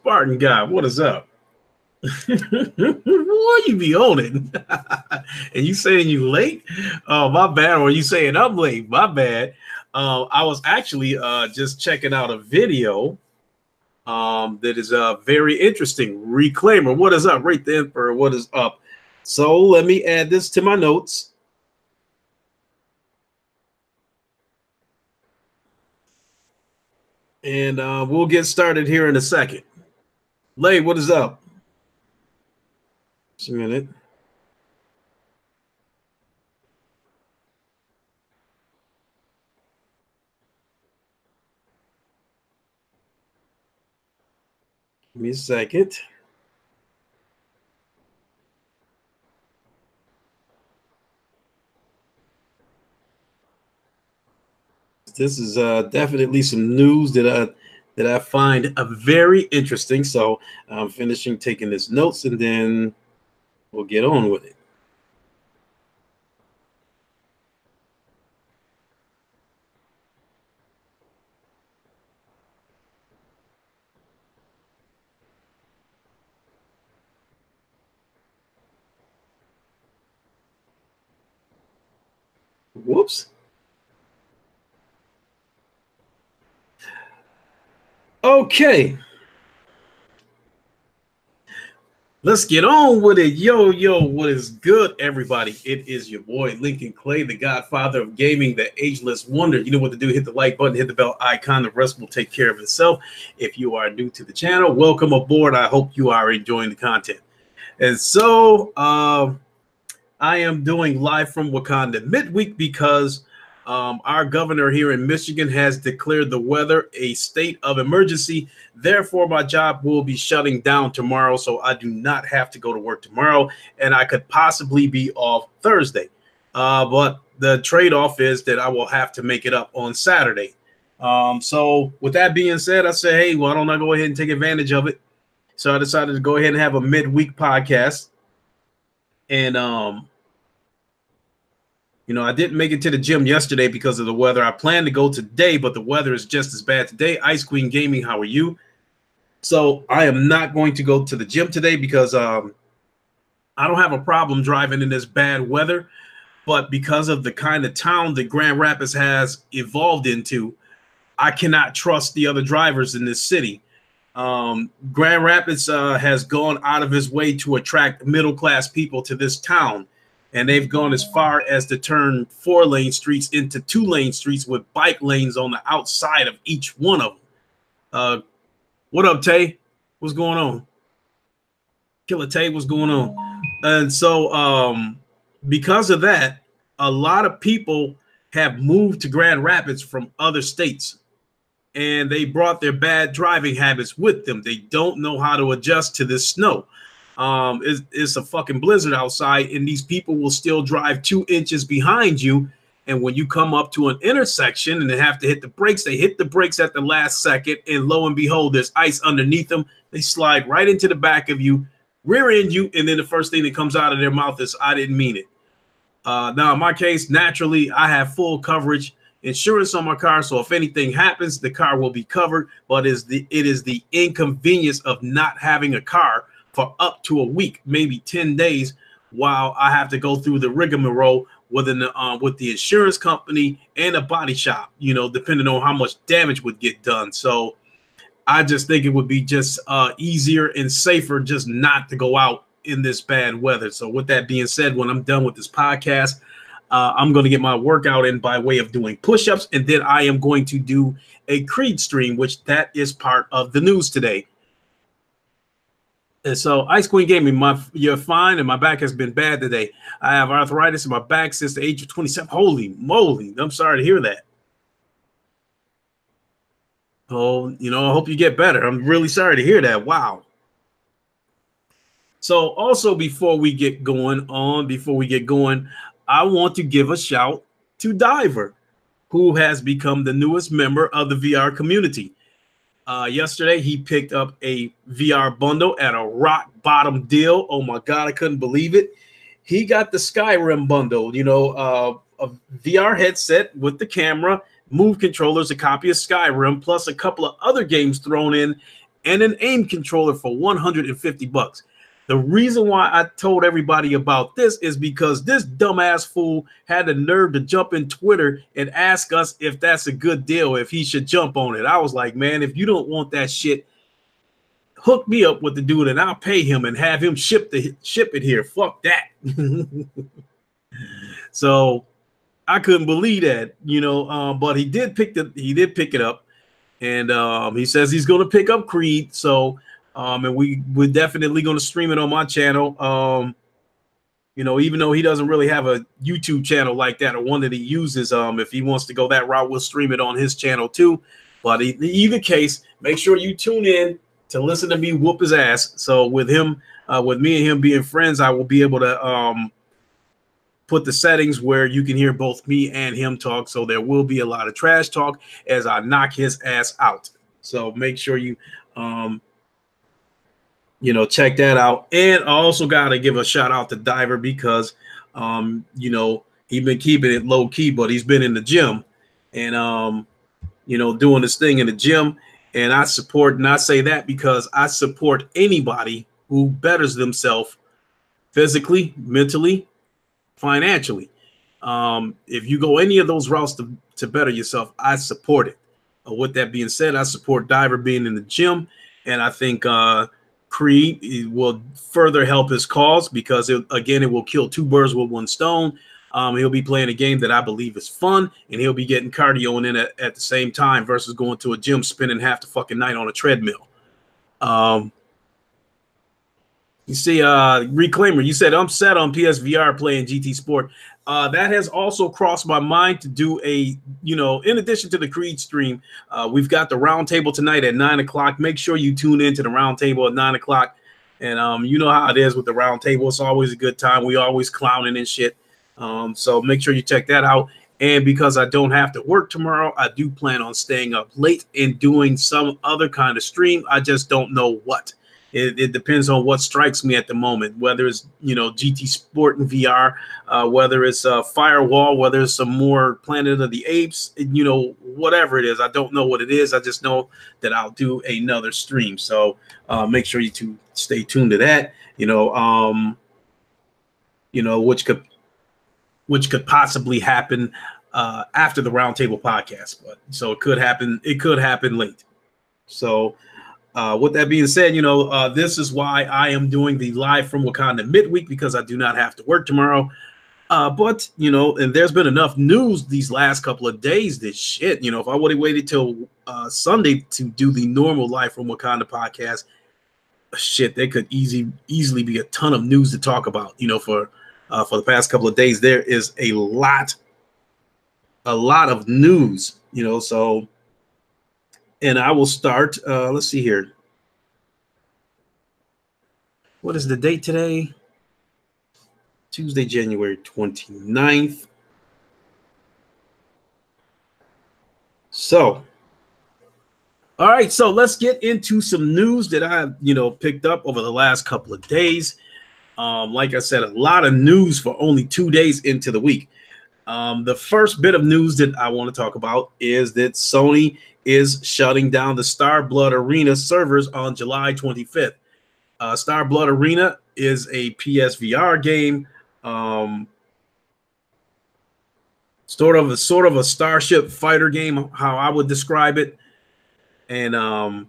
Spartan guy, what is up? Why you be on it? And you saying you late? Oh, my bad. Or you saying I'm late? My bad. I was actually just checking out a video that is very interesting. Reclaimer, what is up? Rate the Emperor, what is up? So let me add this to my notes. And we'll get started here in a second. Lay, what is up? Just a minute. Give me a second. This is definitely some news that I find very interesting. So I'm finishing taking this notes, and then we'll get on with it. Whoops. Okay. Let's get on with it. Yo, what is good, everybody? It is your boy, Lincoln Clay, the godfather of gaming, the ageless wonder. You know what to do. Hit the like button, hit the bell icon. The rest will take care of itself. If you are new to the channel, welcome aboard. I hope you are enjoying the content. And so I am doing live from Wakanda midweek because our governor here in Michigan has declared the weather a state of emergency. Therefore, my job will be shutting down tomorrow, so I do not have to go to work tomorrow, and I could possibly be off Thursday. But the trade-off is that I will have to make it up on Saturday. So with that being said, I said, hey, why don't I go ahead and take advantage of it? So I decided to go ahead and have a midweek podcast. And you know, I didn't make it to the gym yesterday because of the weather. I planned to go today, but the weather is just as bad today. Ice Queen Gaming, how are you? So I am not going to go to the gym today because I don't have a problem driving in this bad weather. But because of the kind of town that Grand Rapids has evolved into, I cannot trust the other drivers in this city. Grand Rapids has gone out of his way to attract middle-class people to this town. And they've gone as far as to turn 4-lane streets into 2-lane streets with bike lanes on the outside of each one of them. What up, Tay? What's going on? Killer Tay, what's going on? And so because of that, a lot of people have moved to Grand Rapids from other states. And they brought their bad driving habits with them. They don't know how to adjust to this snow. It's a fucking blizzard outside, and these people will still drive 2 inches behind you. And when you come up to an intersection and they have to hit the brakes, they hit the brakes at the last second, and lo and behold, there's ice underneath them. They slide right into the back of you, rear end you, and then the first thing that comes out of their mouth is, I didn't mean it. Now, in my case, naturally, I have full coverage insurance on my car, so if anything happens, the car will be covered. But it is the inconvenience of not having a car for up to a week, maybe 10 days, while I have to go through the rigmarole with the insurance company and a body shop, you know, depending on how much damage would get done. So I just think it would be just easier and safer just not to go out in this bad weather. So with that being said, when I'm done with this podcast, I'm going to get my workout in by way of doing push-ups, and then I am going to do a Creed stream, which that is part of the news today. And so, Ice Queen Gaming, you're fine, and my back has been bad today. I have arthritis in my back since the age of 27. Holy moly, I'm sorry to hear that. Oh, you know, I hope you get better. I'm really sorry to hear that. Wow. So also, before we get going, I want to give a shout to Diver, who has become the newest member of the VR community. Yesterday, he picked up a VR bundle at a rock bottom deal. Oh my God, I couldn't believe it. He got the Skyrim bundle, you know, a VR headset with the camera, Move controllers, a copy of Skyrim, plus a couple of other games thrown in. and an aim controller for $150. The reason why I told everybody about this is because this dumbass fool had the nerve to jump in Twitter and ask us if that's a good deal, if he should jump on it. I was like, man, if you don't want that shit, hook me up with the dude and I'll pay him and have him ship it here. Fuck that. So I couldn't believe that, you know, but he did pick it up, and he says he's going to pick up Creed. So and we're definitely going to stream it on my channel. You know, even though he doesn't really have a YouTube channel like that or one that he uses, if he wants to go that route, we'll stream it on his channel too. But in either case, make sure you tune in to listen to me whoop his ass. So with him, with me and him being friends, I will be able to put the settings where you can hear both me and him talk. So there will be a lot of trash talk as I knock his ass out. So make sure you, you know, check that out. And I also got to give a shout out to Diver because, you know, he's been keeping it low key, but he's been in the gym and, you know, doing this thing in the gym. And I support, and I say that because I support anybody who betters themselves physically, mentally, financially. If you go any of those routes to better yourself, I support it. With that being said, I support Diver being in the gym, and I think Creed will further help his cause because, it will kill two birds with one stone. He'll be playing a game that I believe is fun, and he'll be getting cardio in it at the same time versus going to a gym spending half the fucking night on a treadmill. You see, Reclaimer, you said I'm set on PSVR playing GT Sport. That has also crossed my mind to do a, you know, in addition to the Creed stream, we've got the roundtable tonight at 9 o'clock. Make sure you tune in to the roundtable at 9 o'clock. And you know how it is with the roundtable. It's always a good time. We always clowning and shit. So make sure you check that out. And because I don't have to work tomorrow, I do plan on staying up late and doing some other kind of stream. I just don't know what. It depends on what strikes me at the moment, whether it's, you know, GT Sport and VR, whether it's Firewall, whether it's some more Planet of the Apes, you know, whatever it is. I don't know what it is. I just know that I'll do another stream. So make sure you stay tuned to that, you know, which could possibly happen after the Roundtable podcast. But so it could happen. It could happen late. So with that being said, you know, this is why I am doing the live from Wakanda midweek, because I do not have to work tomorrow. But, you know, and there's been enough news these last couple of days. This shit, you know, if I would have waited till Sunday to do the normal live from Wakanda podcast, shit, there could easily be a ton of news to talk about. You know, for the past couple of days, there is a lot of news, you know, so. And I will start, let's see here. What is the date today? Tuesday, January 29th. So, all right, so let's get into some news that I, you know, picked up over the last couple of days. Like I said, a lot of news for only 2 days into the week. The first bit of news that I want to talk about is that Sony is shutting down the Star Blood Arena servers on July 25th. Star Blood Arena is a PSVR game, sort of a Starship fighter game, how I would describe it. And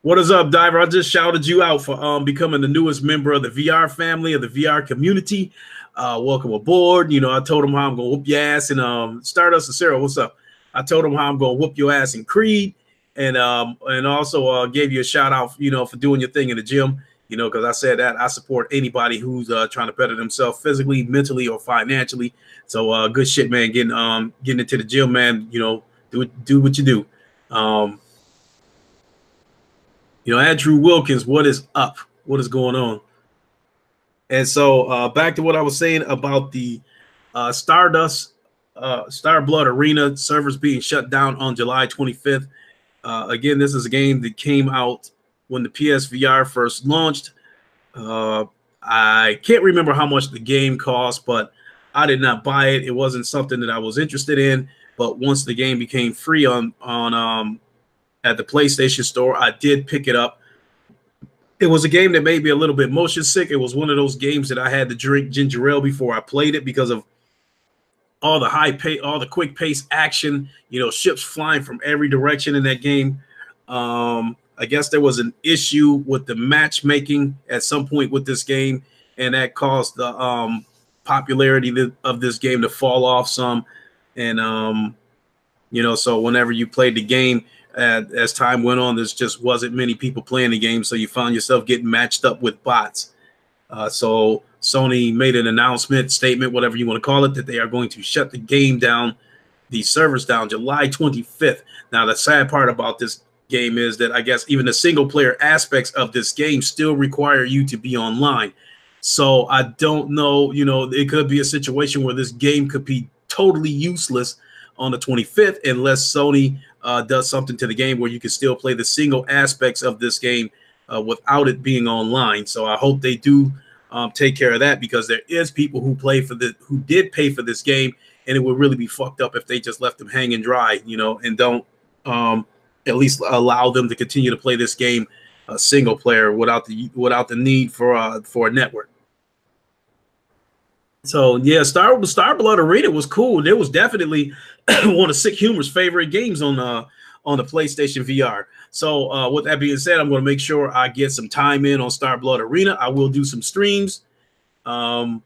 what is up, Diver? I just shouted you out for becoming the newest member of the VR family, of the VR community. Welcome aboard. You know, I told him how I'm gonna whoop your ass, and Stardust and Sarah, what's up? I told him how I'm gonna whoop your ass in Creed, and also gave you a shout out, you know, for doing your thing in the gym, you know, because I said that I support anybody who's trying to better themselves physically, mentally, or financially. So good shit, man. Getting into the gym, man. You know, do what you do. You know, Andrew Wilkins, what is up? What is going on? And so back to what I was saying about the Star Blood Arena servers being shut down on July 25th. Again, this is a game that came out when the PSVR first launched. I can't remember how much the game cost, but I did not buy it. It wasn't something that I was interested in. But once the game became free on at the PlayStation Store. I did pick it up. It was a game that made me a little bit motion sick. It was one of those games that I had to drink ginger ale before I played it because of all the quick pace action, ships flying from every direction in that game. I guess there was an issue with the matchmaking at some point with this game, and that caused the popularity of this game to fall off some. And, so whenever you played the game, as time went on, there just wasn't many people playing the game, so you found yourself getting matched up with bots. So Sony made an announcement, statement, whatever you want to call it, that they are going to shut the game down, the servers down, July 25th. Now, the sad part about this game is that I guess even the single-player aspects of this game still require you to be online. So I don't know, it could be a situation where this game could be totally useless on the 25th unless Sony does something to the game where you can still play the single aspects of this game without it being online. So I hope they do take care of that, because there is people who did pay for this game, and it would really be fucked up if they just left them hanging dry, and don't at least allow them to continue to play this game single player without the need for a network. So yeah, Star Blood Arena was cool. It was definitely one of Sick Humor's favorite games on the PlayStation VR. So with that being said, I'm going to make sure I get some time in on Star Blood Arena. I will do some streams. So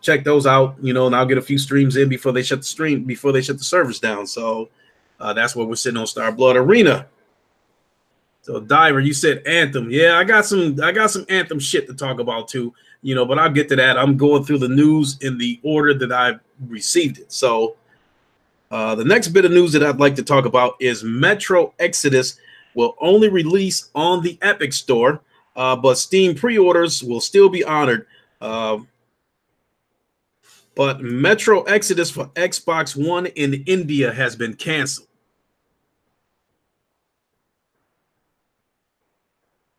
check those out, and I'll get a few streams in before they shut the servers down. So that's where we're sitting on Star Blood Arena. So Diver, you said Anthem. Yeah, I got some Anthem shit to talk about too, but I'll get to that. I'm going through the news in the order that I've received it. So the next bit of news that I'd like to talk about is Metro Exodus will only release on the Epic Store, but Steam pre-orders will still be honored. But Metro Exodus for Xbox One in India has been canceled.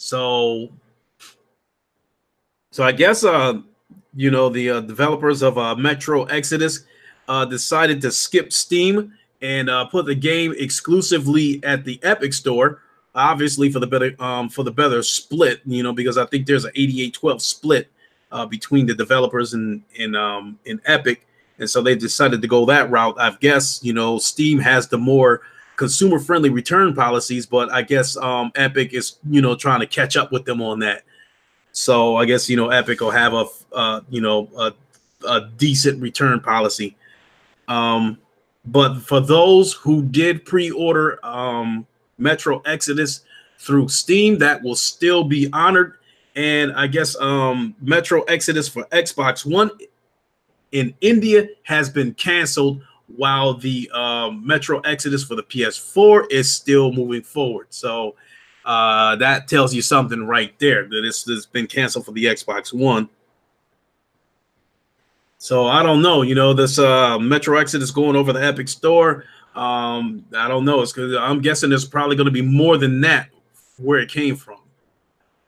So I guess the developers of Metro Exodus decided to skip Steam and put the game exclusively at the Epic Store, obviously for the better split, because I think there's an 88-12 split between the developers in Epic, and so they decided to go that route. I guess Steam has the more consumer-friendly return policies, but I guess Epic is trying to catch up with them on that. So I guess Epic will have a decent return policy. But for those who did pre-order Metro Exodus through Steam, that will still be honored. And I guess Metro Exodus for Xbox One in India has been canceled, while the Metro Exodus for the PS4 is still moving forward. So that tells you something right there, that it's been canceled for the Xbox One. So I don't know, this Metro Exodus going over the Epic Store. I don't know. I'm guessing there's probably going to be more than that where it came from.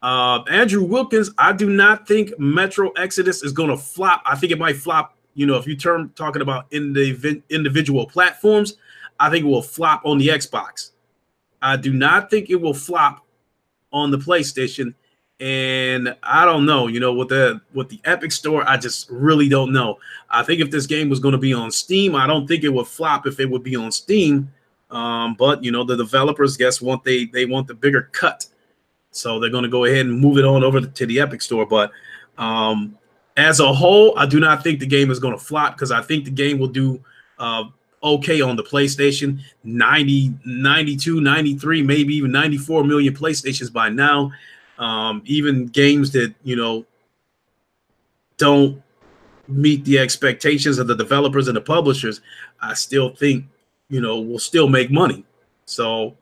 Andrew Wilkins, I do not think Metro Exodus is going to flop. I think it might flop. If you talking about individual platforms, I think it will flop on the Xbox. I do not think it will flop on the PlayStation. And I don't know, with the Epic Store, I just really don't know. I think if this game was going to be on Steam, I don't think it would flop if it would be on Steam. But the developers want they want the bigger cut, so they're going to go ahead and move it on over to the Epic Store. But as a whole, I do not think the game is going to flop, because I think the game will do okay on the PlayStation. 90, 92, 93, maybe even 94 million PlayStations by now. Even games that, don't meet the expectations of the developers and the publishers, I still think, will still make money. So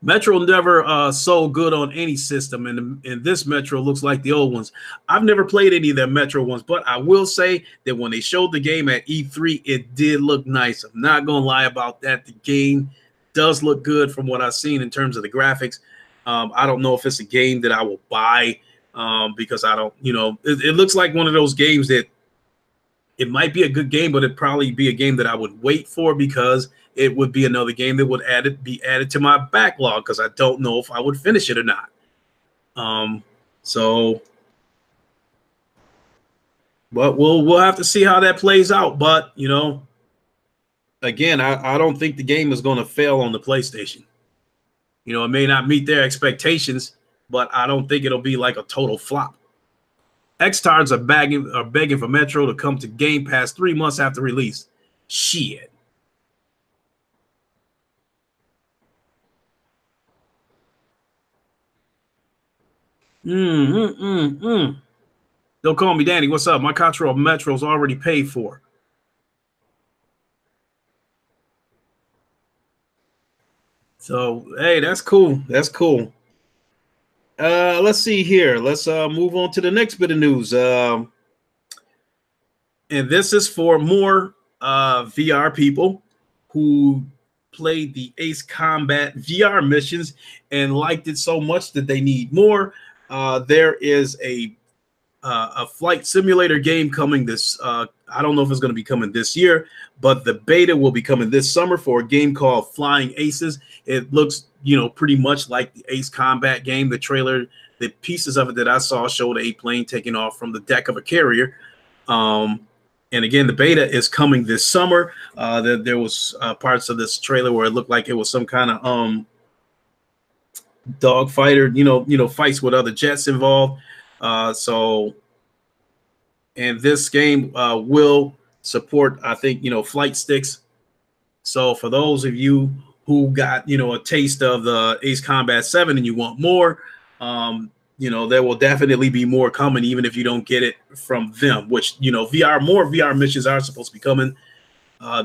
Metro never sold good on any system, and this Metro looks like the old ones. I've never played any of their Metro ones, but I will say that when they showed the game at E3, it did look nice. I'm not going to lie about that. The game does look good from what I've seen in terms of the graphics. I don't know if it's a game that I will buy because I don't, it looks like one of those games that It might be a good game, but it'd probably be a game that I would wait for because it would be another game that would be added to my backlog because I don't know if I would finish it or not. So, but we'll have to see how that plays out. But you know, again, I don't think the game is going to fail on the PlayStation. You know, it may not meet their expectations, but I don't think it'll be like a total flop. X-Tards are begging for Metro to come to Game Pass 3 months after release. Shit. Don't call me Danny. What's up? My contract of Metro's already paid for. So, hey, that's cool. That's cool. Let's see here. Let's move on to the next bit of news. And this is for more VR people who played the Ace Combat VR missions and liked it so much that they need more. There is a flight simulator game coming this. I don't know if it's going to be coming this year, but the beta will be coming this summer for a game called Flying Aces. It looks, you know, pretty much like the Ace Combat game. The trailer, the pieces of it that I saw showed a plane taking off from the deck of a carrier. And again, the beta is coming this summer. There was parts of this trailer where it looked like it was some kind of dogfighter, you know, fights with other jets involved. And this game will support, I think, you know, flight sticks. So for those of you who got, you know, a taste of the Ace Combat 7 and you want more, you know, there will definitely be more coming, even if you don't get it from them, which, you know, more VR missions are supposed to be coming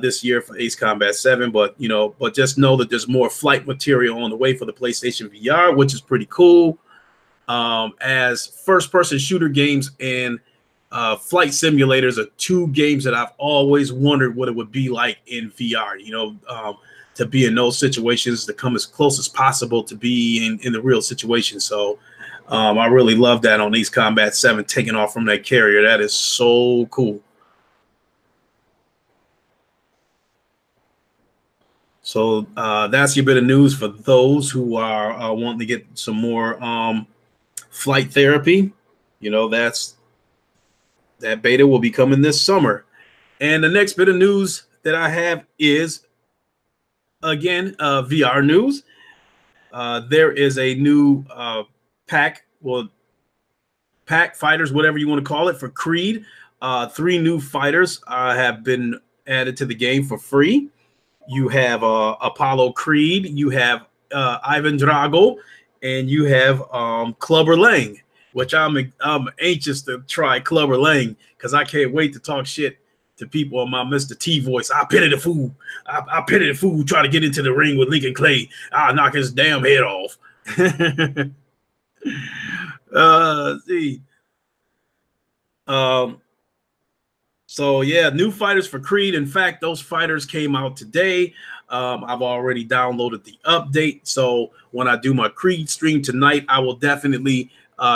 this year for Ace Combat 7. But, you know, but just know that there's more flight material on the way for the PlayStation VR, which is pretty cool. As first-person shooter games and flight simulators are two games that I've always wondered what it would be like in VR, you know, to be in those situations, to come as close as possible to be in the real situation. So I really love that on Ace Combat 7, taking off from that carrier. That is so cool. So that's your bit of news for those who are wanting to get some more flight therapy. You know, that beta will be coming this summer. And the next bit of news that I have is, again, VR news. There is a new pack fighters, whatever you want to call it, for Creed. 3 new fighters have been added to the game for free. You have Apollo Creed, you have Ivan Drago, and you have Clubber Lang, which I'm anxious to try Clubber Lang because I can't wait to talk shit to people on my Mr. T voice. I pity the fool. I pity the fool who try to get into the ring with Lincoln Clay. I'll knock his damn head off. See. So yeah, new fighters for Creed. In fact, those fighters came out today. I've already downloaded the update. So when I do my Creed stream tonight, I will definitely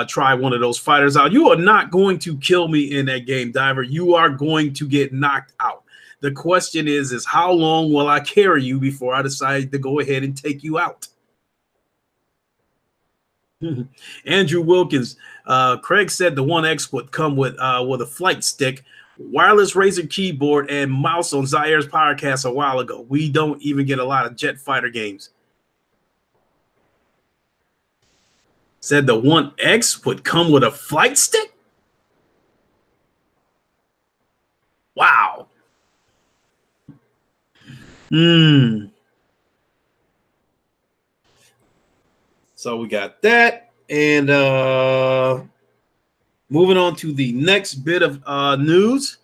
try one of those fighters out. You are not going to kill me in that game, Diver. You are going to get knocked out. The question is how long will I carry you before I decide to go ahead and take you out? Andrew Wilkins, Craig said the One X would come with a flight stick, wireless Razer keyboard, and mouse on Zaire's podcast a while ago. We don't even get a lot of jet fighter games. Said the One X would come with a flight stick? Wow. So we got that. And moving on to the next bit of news.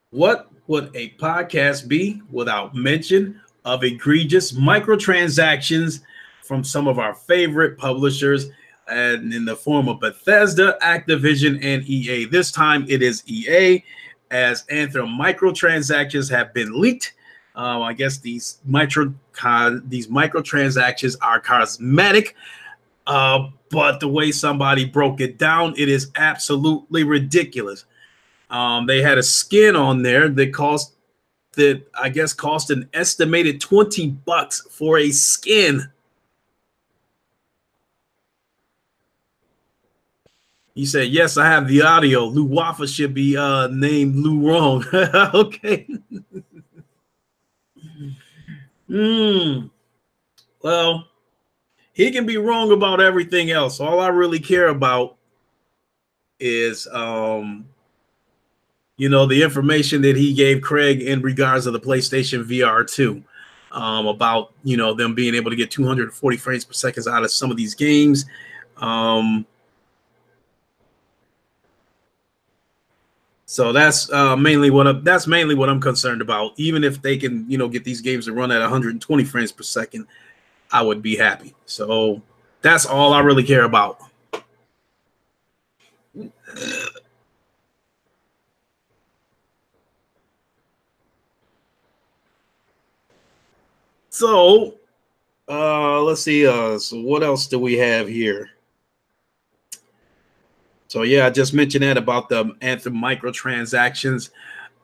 What would a podcast be without mention of egregious microtransactions from some of our favorite publishers, and in the form of Bethesda, Activision, and EA? This time it is EA, as Anthem Microtransactions have been leaked. I guess these microtransactions are cosmetic. But the way somebody broke it down, it is absolutely ridiculous. They had a skin on there that I guess cost an estimated $20 for a skin. He said, yes, I have the audio. Lou Waffle should be named Lou Wrong. Okay. Well, he can be wrong about everything else. All I really care about is, the information that he gave Craig in regards to the PlayStation VR 2, about, them being able to get 240 frames per second out of some of these games. So that's mainly what I'm concerned about. Even if they can, get these games to run at 120 frames per second, I would be happy. So that's all I really care about. So let's see. So what else do we have here? So yeah, I just mentioned that about the Anthem Microtransactions.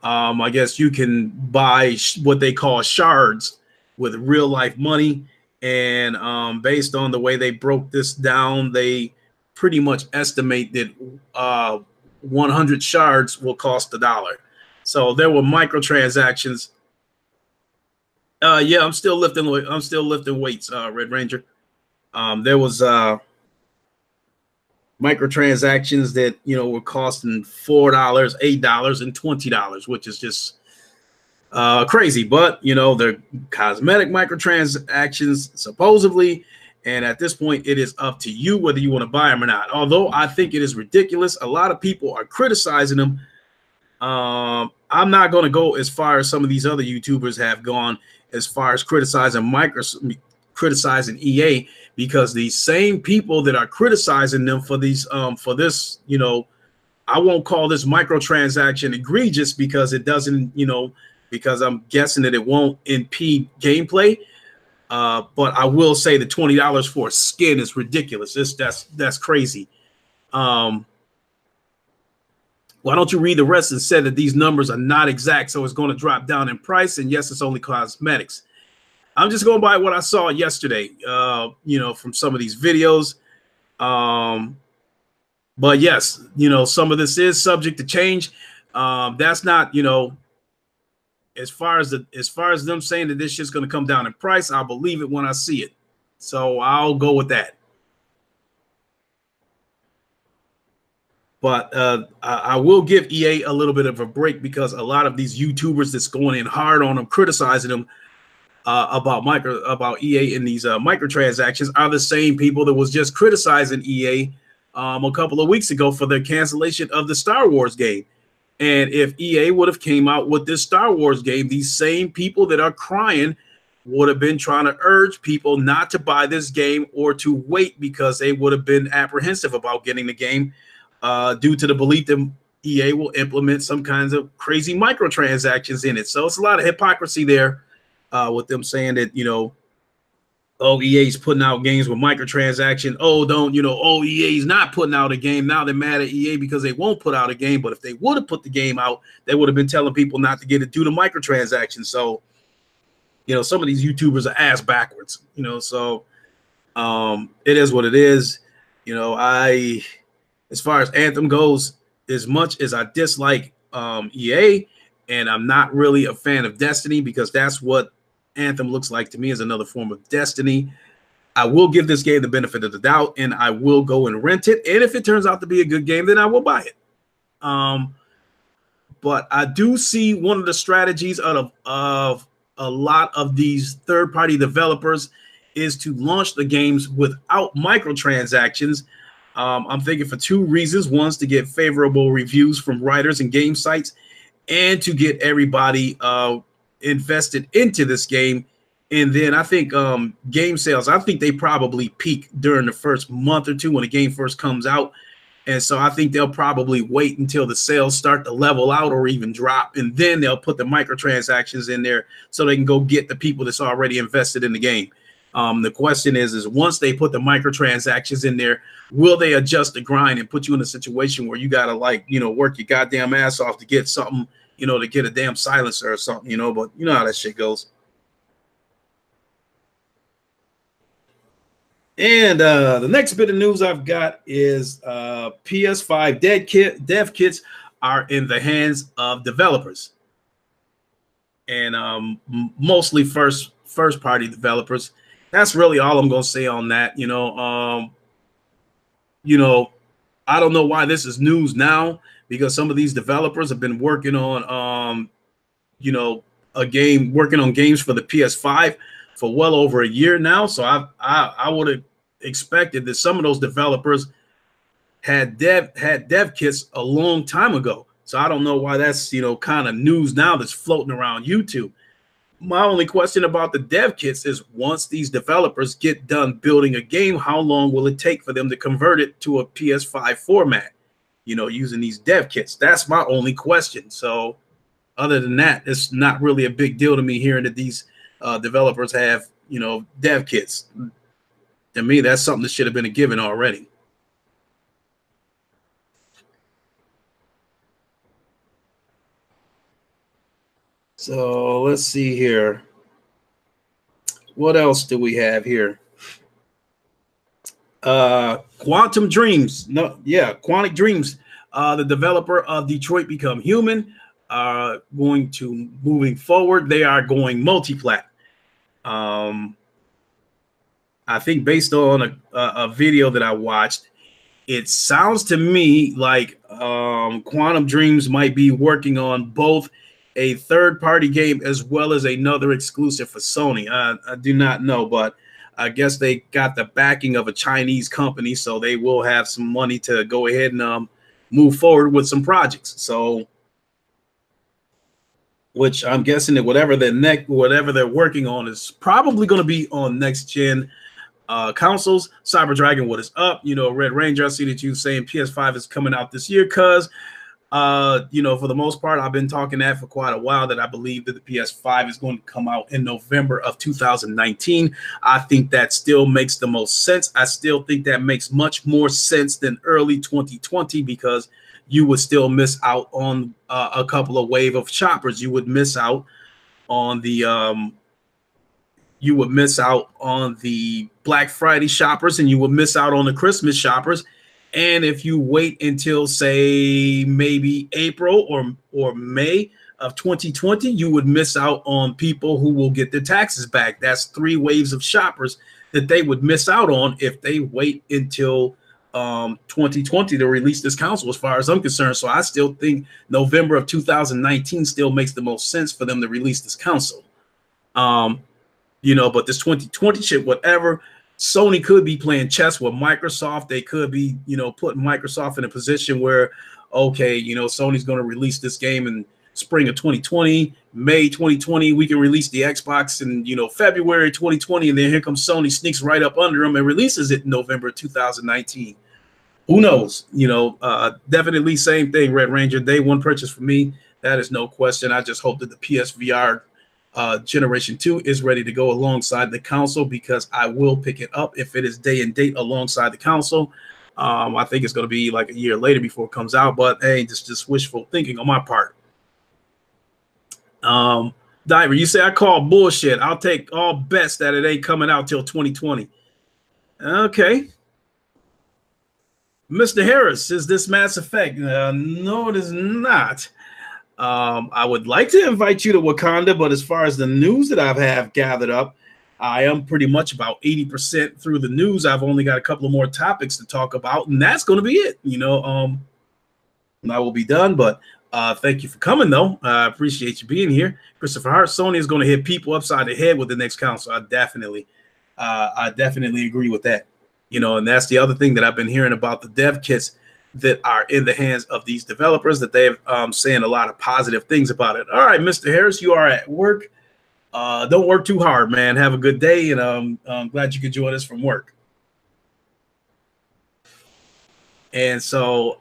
I guess you can buy what they call shards with real life money, and based on the way they broke this down, they pretty much estimate that 100 shards will cost $1. So there were microtransactions. Yeah, I'm still lifting weights, Red Ranger. There was microtransactions that were costing $4, $8, and $20, which is just crazy. But they're cosmetic microtransactions supposedly, and at this point it is up to you whether you want to buy them or not. Although I think it is ridiculous. A lot of people are criticizing them. I'm not going to go as far as some of these other YouTubers have gone as far as criticizing EA, because these same people that are criticizing them for these for this, I won't call this microtransaction egregious because it doesn't, because I'm guessing that it won't impede gameplay. But I will say the $20 for a skin is ridiculous. That's crazy. Why don't you read the rest and say that these numbers are not exact, so it's going to drop down in price, and yes, it's only cosmetics. I'm just going by what I saw yesterday, from some of these videos. But yes, some of this is subject to change. That's not, as far as them saying that this shit's going to come down in price, I'll believe it when I see it. So I'll go with that. But I will give EA a little bit of a break, because a lot of these YouTubers that's going in hard on them, criticizing them about EA in these microtransactions, are the same people that was just criticizing EA a couple of weeks ago for their cancellation of the Star Wars game. And if EA would have came out with this Star Wars game, these same people that are crying would have been trying to urge people not to buy this game or to wait, because they would have been apprehensive about getting the game due to the belief that EA will implement some kinds of crazy microtransactions in it. So it's a lot of hypocrisy there with them saying that, oh, EA's putting out games with microtransaction. Oh, EA's not putting out a game. Now they're mad at EA because they won't put out a game. But if they would have put the game out, they would have been telling people not to get it due to microtransactions. So, some of these YouTubers are ass backwards, so it is what it is. As far as Anthem goes, as much as I dislike EA, and I'm not really a fan of Destiny, because that's what Anthem looks like to me, is another form of Destiny, I will give this game the benefit of the doubt, and I will go and rent it. And if it turns out to be a good game, then I will buy it. But I do see one of the strategies of a lot of these third-party developers is to launch the games without microtransactions. I'm thinking for two reasons. One's to get favorable reviews from writers and game sites, and to get everybody invested into this game. And then I think game sales, I think they probably peak during the first month or two when the game first comes out. And so I think they'll probably wait until the sales start to level out or even drop, and then they'll put the microtransactions in there so they can go get the people that's already invested in the game. The question is once they put the microtransactions in there, will they adjust the grind and put you in a situation where you got to, like, you know, work your goddamn ass off to get something, you know, to get a damn silencer or something, you know, but you know how that shit goes. And the next bit of news I've got is PS5 dev kits are in the hands of developers, and mostly first party developers. That's really all I'm gonna say on that. You know, I don't know why this is news now, because some of these developers have been working on working on games for the PS5 for well over a year now. So I would have expected that some of those developers had dev kits a long time ago. So I don't know why that's, you know, kind of news now that's floating around YouTube. My only question about the dev kits is, once these developers get done building a game, how long will it take for them to convert it to a PS5 format, you know, using these dev kits? That's my only question. So other than that, it's not really a big deal to me hearing that these developers have, you know, dev kits. To me, that's something that should have been a given already. So let's see here. What else do we have here? Quantum Dreams. Quantic Dreams. The developer of Detroit Become Human are going to, moving forward, they are going multi-plat. I think based on a video that I watched, it sounds to me like Quantum Dreams might be working on both a third-party game as well as another exclusive for Sony. I do not know, but I guess they got the backing of a Chinese company, so they will have some money to go ahead and move forward with some projects. So, which I'm guessing that whatever they're working on is probably going to be on next gen consoles. Cyber Dragon, what is up? You know, Red Ranger, I see that you saying PS5 is coming out this year, cuz you know, for the most part, I've been talking that for quite a while, that I believe that the PS5 is going to come out in November of 2019. I think that still makes the most sense. I still think that makes much more sense than early 2020, because you would still miss out on a couple of wave of shoppers. You would miss out on the Black Friday shoppers, and you would miss out on the Christmas shoppers. And if you wait until, say, maybe April or May of 2020, you would miss out on people who will get their taxes back. That's 3 waves of shoppers that they would miss out on if they wait until 2020 to release this console, as far as I'm concerned. So I still think November of 2019 still makes the most sense for them to release this console. You know, but this 2020 shit, whatever. Sony could be playing chess with Microsoft. They could be, you know, putting Microsoft in a position where, okay, you know, Sony's going to release this game in spring of 2020, May 2020. We can release the Xbox in, you know, February 2020, and then here comes Sony, sneaks right up under them and releases it in November 2019. Who knows? You know, definitely same thing, Red Ranger. Day one purchase for me. That is no question. I just hope that the PSVR Generation 2 is ready to go alongside the console, because I will pick it up if it is day and date alongside the console. I think it's going to be like a year later before it comes out, but hey, just wishful thinking on my part. Diver, you say I call bullshit. I'll take all bets that it ain't coming out till 2020. Okay. Mr. Harris, is this Mass Effect? No, it is not. I would like to invite you to Wakanda, but as far as the news that I have gathered up, I am pretty much about 80% through the news. I've only got a couple of more topics to talk about, and that's going to be it. You know, and I will be done, but thank you for coming, though. I appreciate you being here. Christopher Hart, Sony is going to hit people upside the head with the next console. I definitely agree with that. You know, and that's the other thing that I've been hearing about the dev kits that are in the hands of these developers, that they've saying a lot of positive things about it. All right, Mr. Harris, you are at work. Don't work too hard, man. Have a good day, and I'm glad you could join us from work. And so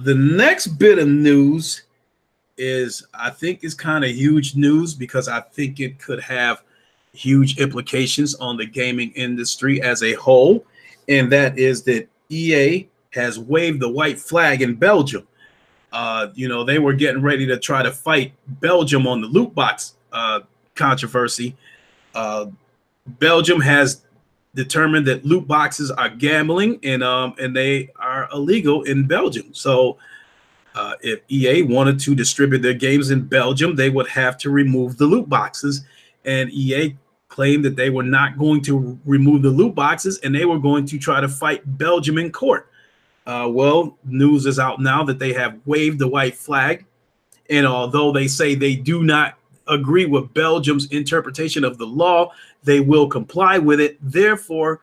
the next bit of news is, I think, is kind of huge news, because I think it could have huge implications on the gaming industry as a whole, and that is that EA has waved the white flag in Belgium. You know, they were getting ready to try to fight Belgium on the loot box controversy. Belgium has determined that loot boxes are gambling, and they are illegal in Belgium. So if EA wanted to distribute their games in Belgium, they would have to remove the loot boxes. And EA claimed that they were not going to remove the loot boxes, and they were going to try to fight Belgium in court. Well, news is out now that they have waved the white flag. And although they say they do not agree with Belgium's interpretation of the law, they will comply with it. Therefore,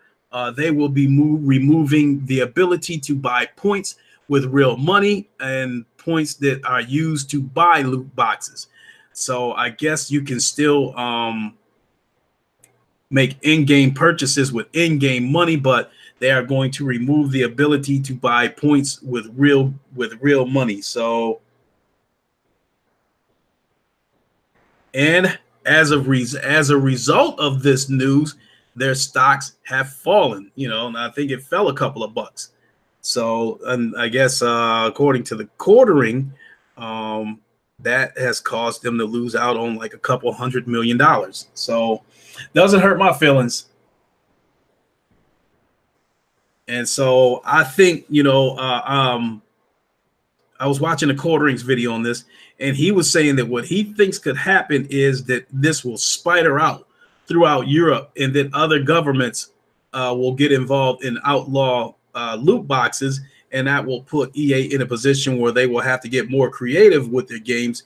they will be removing the ability to buy points with real money and points that are used to buy loot boxes. So I guess you can still make in-game purchases with in-game money, but they are going to remove the ability to buy points with real money. So, and as a result of this news, their stocks have fallen. You know, and I think it fell a couple of bucks. So, and I guess according to the quartering, that has caused them to lose out on like a couple $100 million. So, doesn't hurt my feelings. And so I think, you know, I was watching a quarterings video on this, and he was saying that what he thinks could happen is that this will spider out throughout Europe, and that other governments will get involved in outlaw loot boxes, and that will put EA in a position where they will have to get more creative with their games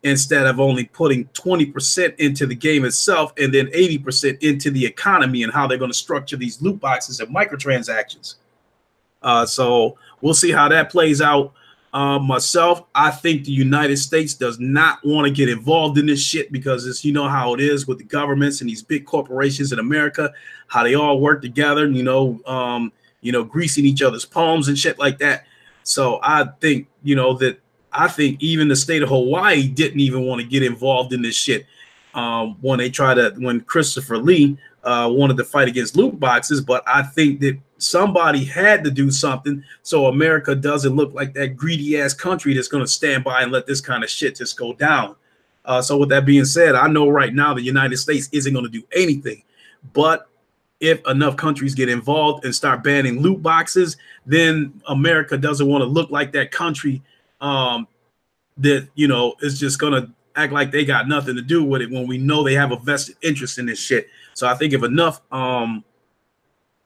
instead of only putting 20% into the game itself and then 80% into the economy and how they're going to structure these loot boxes and microtransactions. So we'll see how that plays out. Myself, I think the United States does not want to get involved in this shit because it's, you know how it is with the governments and these big corporations in America, how they all work together, you know, greasing each other's palms and shit like that. So I think, you know, that I think even the state of Hawaii didn't even want to get involved in this shit when Christopher Lee wanted to fight against loot boxes. But I think that somebody had to do something so America doesn't look like that greedy ass country that's going to stand by and let this kind of shit just go down. So with that being said, I know right now the United States isn't going to do anything, but if enough countries get involved and start banning loot boxes, then America doesn't want to look like that country that, you know, is just going to act like they got nothing to do with it when we know they have a vested interest in this shit. So I think if enough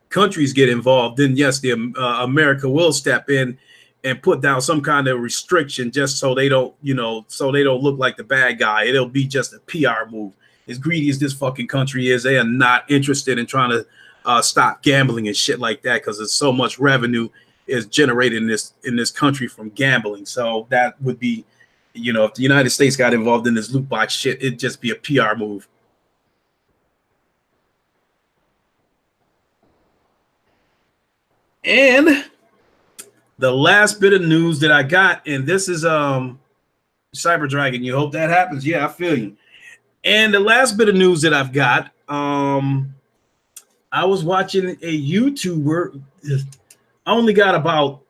countries get involved, then yes, America will step in and put down some kind of restriction just so they don't, you know, so they don't look like the bad guy. It'll be just a PR move. As greedy as this fucking country is, they are not interested in trying to stop gambling and shit like that because there's so much revenue is generated in this country from gambling. So that would be, you know, if the United States got involved in this loot box shit, it'd just be a PR move. And the last bit of news that I got, and this is Cyber Dragon. You hope that happens? Yeah, I feel you. And the last bit of news that I've got, I was watching a YouTuber. I only got about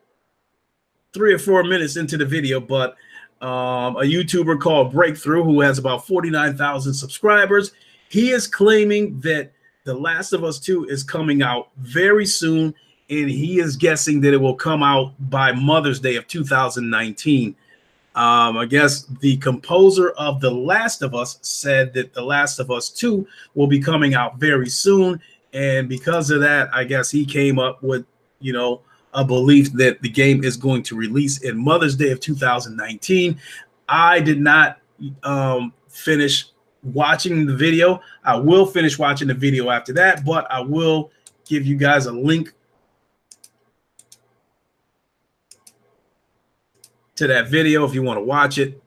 3 or 4 minutes into the video, but a YouTuber called Breakthrough, who has about 49,000 subscribers, he is claiming that The Last of Us 2 is coming out very soon, and he is guessing that it will come out by Mother's Day of 2019. I guess the composer of The Last of Us said that The Last of Us 2 will be coming out very soon, and because of that, I guess he came up with, you know, a belief that the game is going to release in Mother's Day of 2019. I did not finish watching the video. I will finish watching the video after that, but I will give you guys a link to that video if you want to watch it.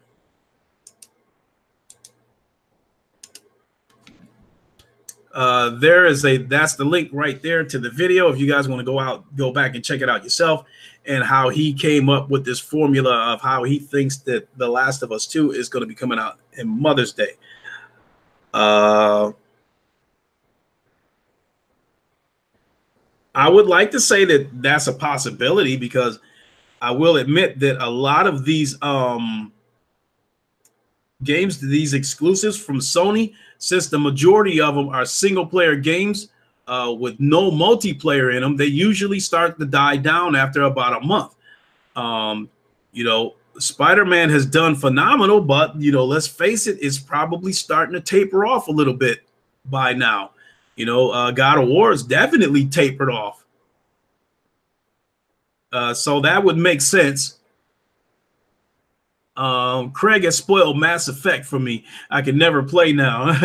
That's the link right there to the video if you guys want to go back and check it out yourself, and how he came up with this formula of how he thinks that The Last of Us 2 is going to be coming out in Mother's Day. I would like to say that that's a possibility, because I will admit that a lot of these games, these exclusives from Sony, since the majority of them are single player games with no multiplayer in them, they usually start to die down after about a month. You know, Spider-Man has done phenomenal, but, you know, let's face it, it's probably starting to taper off a little bit by now. You know, God of War is definitely tapered off. So that would make sense. Craig has spoiled Mass Effect for me. I can never play now.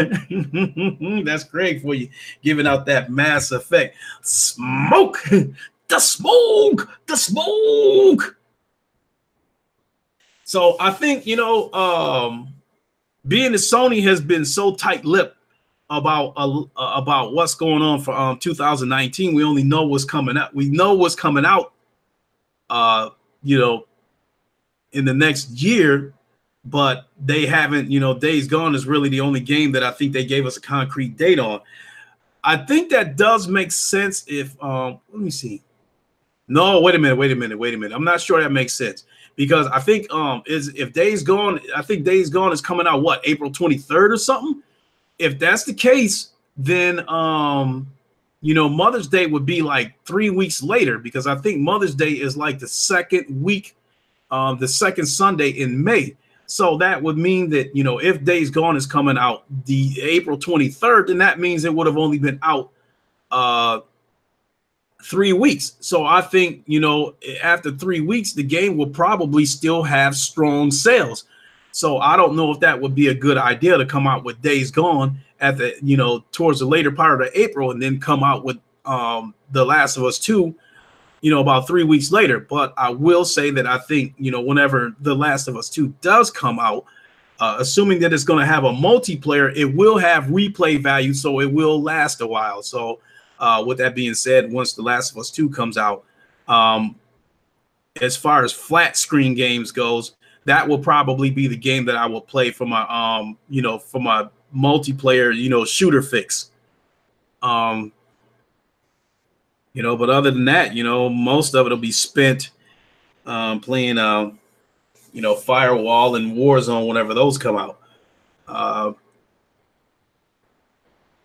That's Craig for you, giving out that Mass Effect. Smoke! The smoke! The smoke! So I think, you know, being that Sony has been so tight-lipped about what's going on for 2019, we only know what's coming out. We know what's coming out, you know, in the next year, but they haven't, you know, Days Gone is really the only game that I think they gave us a concrete date on. I think that does make sense if, let me see. No, wait a minute. I'm not sure that makes sense, because I think if Days Gone, I think Days Gone is coming out, what, April 23rd or something? If that's the case, then, you know, Mother's Day would be like 3 weeks later, because I think Mother's Day is like the second week, the second Sunday in May. So that would mean that, you know, if Days Gone is coming out the April 23rd, then that means it would have only been out 3 weeks. So I think, you know, after 3 weeks, the game will probably still have strong sales. So I don't know if that would be a good idea to come out with Days Gone at the, you know, towards the later part of April, and then come out with The Last of Us 2, you know, about 3 weeks later. But I will say that I think, you know, whenever The Last of Us 2 does come out, assuming that it's going to have a multiplayer, it will have replay value, so it will last a while. So with that being said, once The Last of Us 2 comes out, as far as flat screen games goes, that will probably be the game that I will play for my, you know, for my multiplayer, you know, shooter fix. You know, but other than that, you know, most of it will be spent playing, you know, Firewall and Warzone whenever those come out.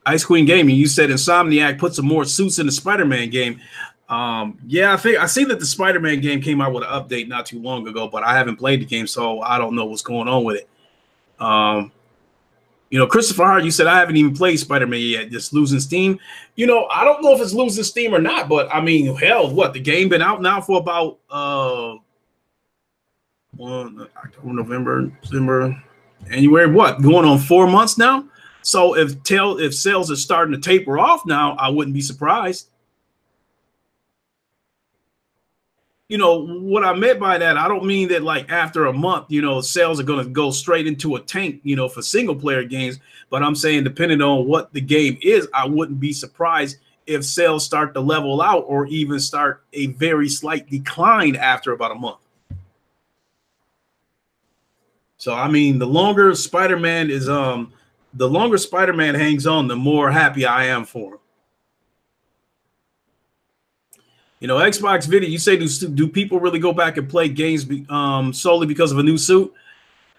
Ice Queen Gaming, you said Insomniac put some more suits in the Spider-Man game. Yeah, I see that the Spider-Man game came out with an update not too long ago, but I haven't played the game, so I don't know what's going on with it. You know, Christopher Hart, you said I haven't even played Spider-Man yet, just losing steam. You know, I don't know if it's losing steam or not, but I mean, hell, what, the game been out now for about October, November, December, January, what, going on 4 months now? So if sales are starting to taper off now, I wouldn't be surprised. You know, what I meant by that, I don't mean that like after a month, you know, sales are going to go straight into a tank, you know, for single player games. But I'm saying, depending on what the game is, I wouldn't be surprised if sales start to level out or even start a very slight decline after about a month. So, I mean, the longer Spider-Man hangs on, the more happy I am for him. You know, Xbox Video, you say, do people really go back and play games solely because of a new suit?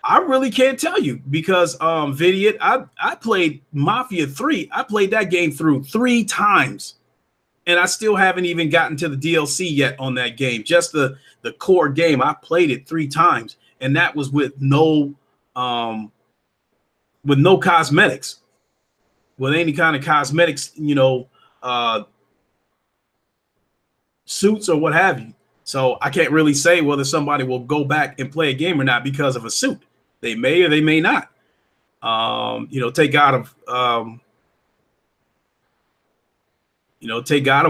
I really can't tell you, because Vidiot, I played Mafia 3. I played that game through 3 times, and I still haven't even gotten to the DLC yet on that game. Just the core game, I played it 3 times, and that was with no cosmetics, with any kind of cosmetics, you know, suits or what have you. So I can't really say whether somebody will go back and play a game or not because of a suit. They may or they may not. You know, take God of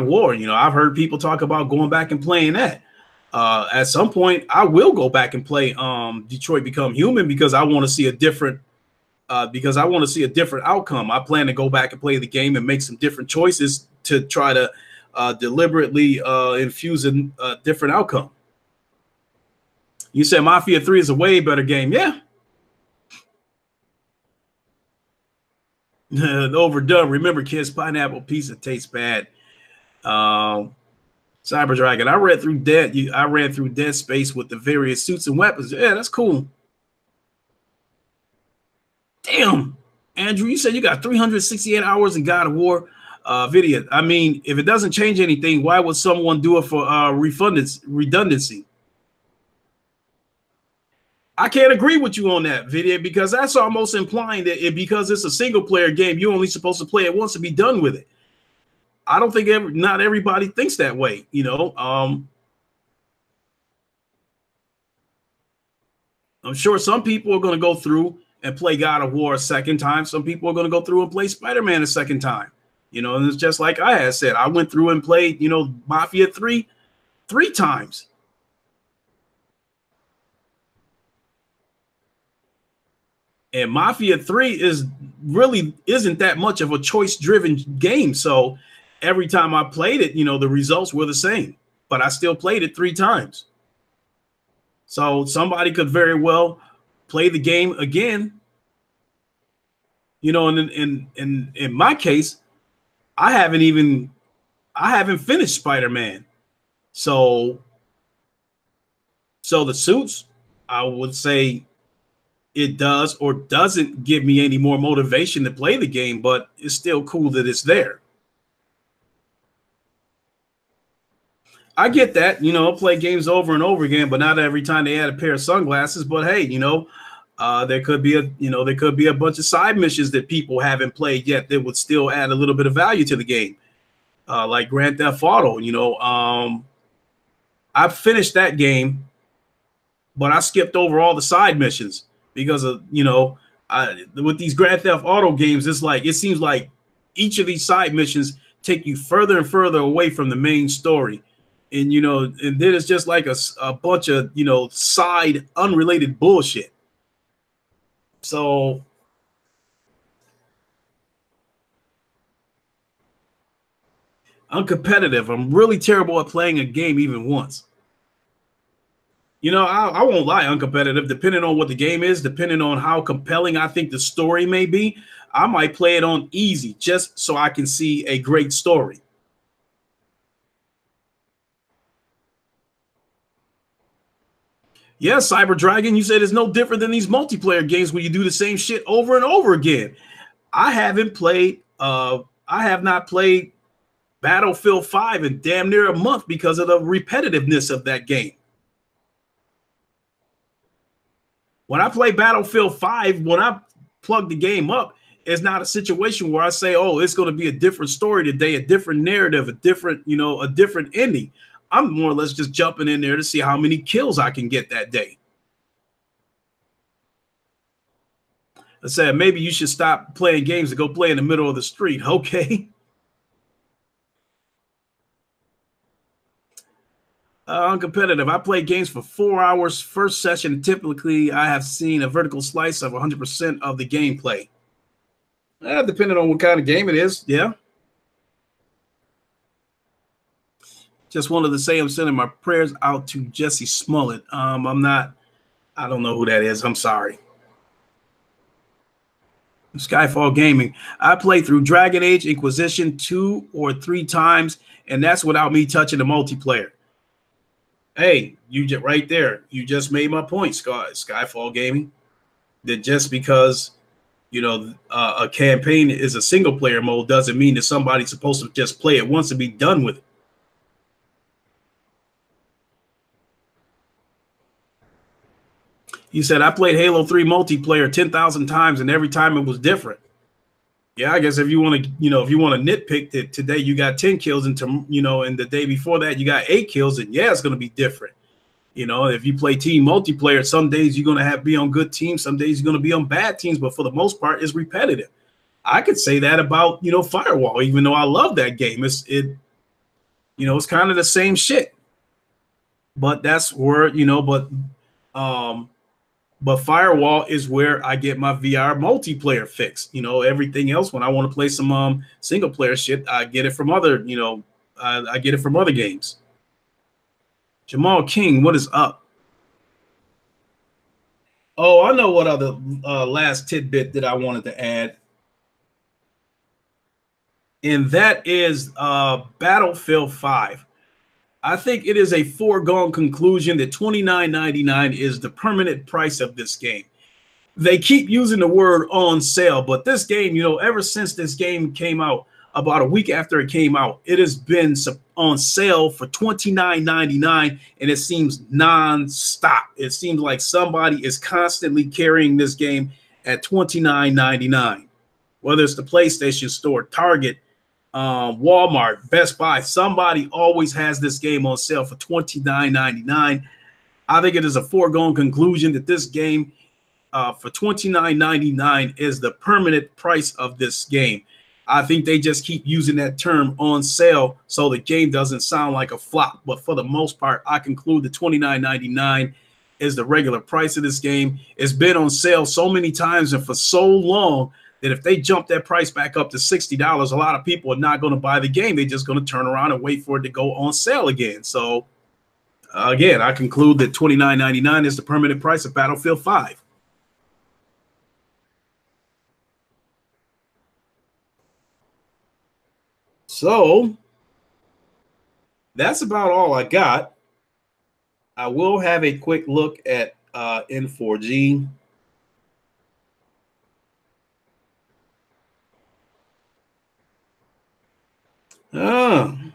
War. You know, I've heard people talk about going back and playing that. At some point, I will go back and play Detroit Become Human, because I want to see a different outcome. I plan to go back and play the game and make some different choices to try to deliberately infuse a different outcome. You said Mafia 3 is a way better game. Yeah. Overdone. Remember, kids, pineapple pizza tastes bad. Um, Cyber Dragon. I read through Dead Space with the various suits and weapons. Yeah, that's cool. Damn, Andrew, you said you got 368 hours in God of War video. I mean, if it doesn't change anything, why would someone do it for redundancy? I can't agree with you on that video, because that's almost implying that because it's a single player game, you're only supposed to play it once and be done with it. I don't think not everybody thinks that way, you know. I'm sure some people are going to go through and play God of War a second time. Some people are going to go through and play Spider-Man a second time, you know. And it's just like I had said, I went through and played, you know, Mafia 3 times. And Mafia 3 isn't that much of a choice-driven game. So every time I played it, you know, the results were the same, but I still played it 3 times. So somebody could very well play the game again. You know, and in my case, I haven't finished Spider-Man. So the suits, I would say, it does or doesn't give me any more motivation to play the game, but it's still cool that it's there. I get that, you know, play games over and over again, but not every time they add a pair of sunglasses. But hey, you know, there could be a bunch of side missions that people haven't played yet that would still add a little bit of value to the game, like Grand Theft Auto. You know, I finished that game, but I skipped over all the side missions because of, you know, with these Grand Theft Auto games, it seems like each of these side missions take you further and further away from the main story. And, you know, and then it's just like a bunch of, you know, side unrelated bullshit. So I'm competitive. I'm really terrible at playing a game even once. You know, I won't lie, I'm competitive. Depending on what the game is, depending on how compelling I think the story may be, I might play it on easy just so I can see a great story. Yeah, Cyber Dragon, you said it's no different than these multiplayer games where you do the same shit over and over again. I have not played Battlefield 5 in damn near a month because of the repetitiveness of that game. When I play Battlefield 5, when I plug the game up, it's not a situation where I say, oh, it's going to be a different story today, a different narrative, a different ending. I'm more or less just jumping in there to see how many kills I can get that day. I said, maybe you should stop playing games and go play in the middle of the street. Okay. I'm competitive. I play games for 4 hours. First session, typically, I have seen a vertical slice of 100% of the gameplay. Depending on what kind of game it is, yeah. Just wanted to say I'm sending my prayers out to Jesse Smollett. I don't know who that is. I'm sorry. Skyfall Gaming. I played through Dragon Age Inquisition 2 or 3 times, and that's without me touching the multiplayer. Hey, you just right there. You just made my point, Skyfall Gaming. That just because, you know, a campaign is a single player mode doesn't mean that somebody's supposed to just play it once and be done with it. You said I played Halo 3 multiplayer 10,000 times, and every time it was different. Yeah, I guess if you want to, you know, if you want to nitpick that today you got 10 kills and the day before that you got 8 kills, and yeah, it's going to be different. You know, if you play team multiplayer, some days you're going to be on good teams, some days you're going to be on bad teams, but for the most part, it's repetitive. I could say that about, you know, Firewall, even though I love that game. It's kind of the same shit. But that's where, you know, but Firewall is where I get my VR multiplayer fix. You know, everything else, when I want to play some single player shit, I get it from other, you know, I get it from other games. Jamal King, what is up? Oh, I know what other last tidbit that I wanted to add. and that is Battlefield 5. I think it is a foregone conclusion that $29.99 is the permanent price of this game. They keep using the word on sale, but this game, you know, ever since this game came out, about a week after it came out, it has been on sale for $29.99, and it seems non-stop. It seems like somebody is constantly carrying this game at $29.99, whether it's the PlayStation Store, Target, Walmart, Best Buy. Somebody always has this game on sale for $29.99. I think it is a foregone conclusion that this game for $29.99 is the permanent price of this game. I think they just keep using that term on sale so the game doesn't sound like a flop. But for the most part, I conclude that $29.99 is the regular price of this game. It's been on sale so many times and for so long that if they jump that price back up to $60, a lot of people are not going to buy the game. They're just going to turn around and wait for it to go on sale again. So, again, I conclude that $29.99 is the permanent price of Battlefield 5. So that's about all I got. I will have a quick look at N4G. The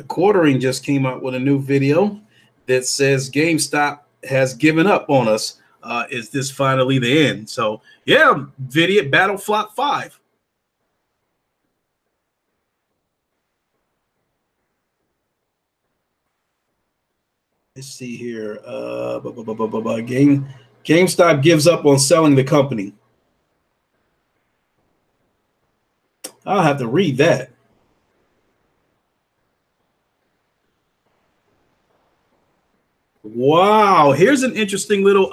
Quartering just came out with a new video that says GameStop has given up on us. Is this finally the end? So yeah, video Battlefield 5. Let's see here. GameStop gives up on selling the company. I'll have to read that. Wow, here's an interesting little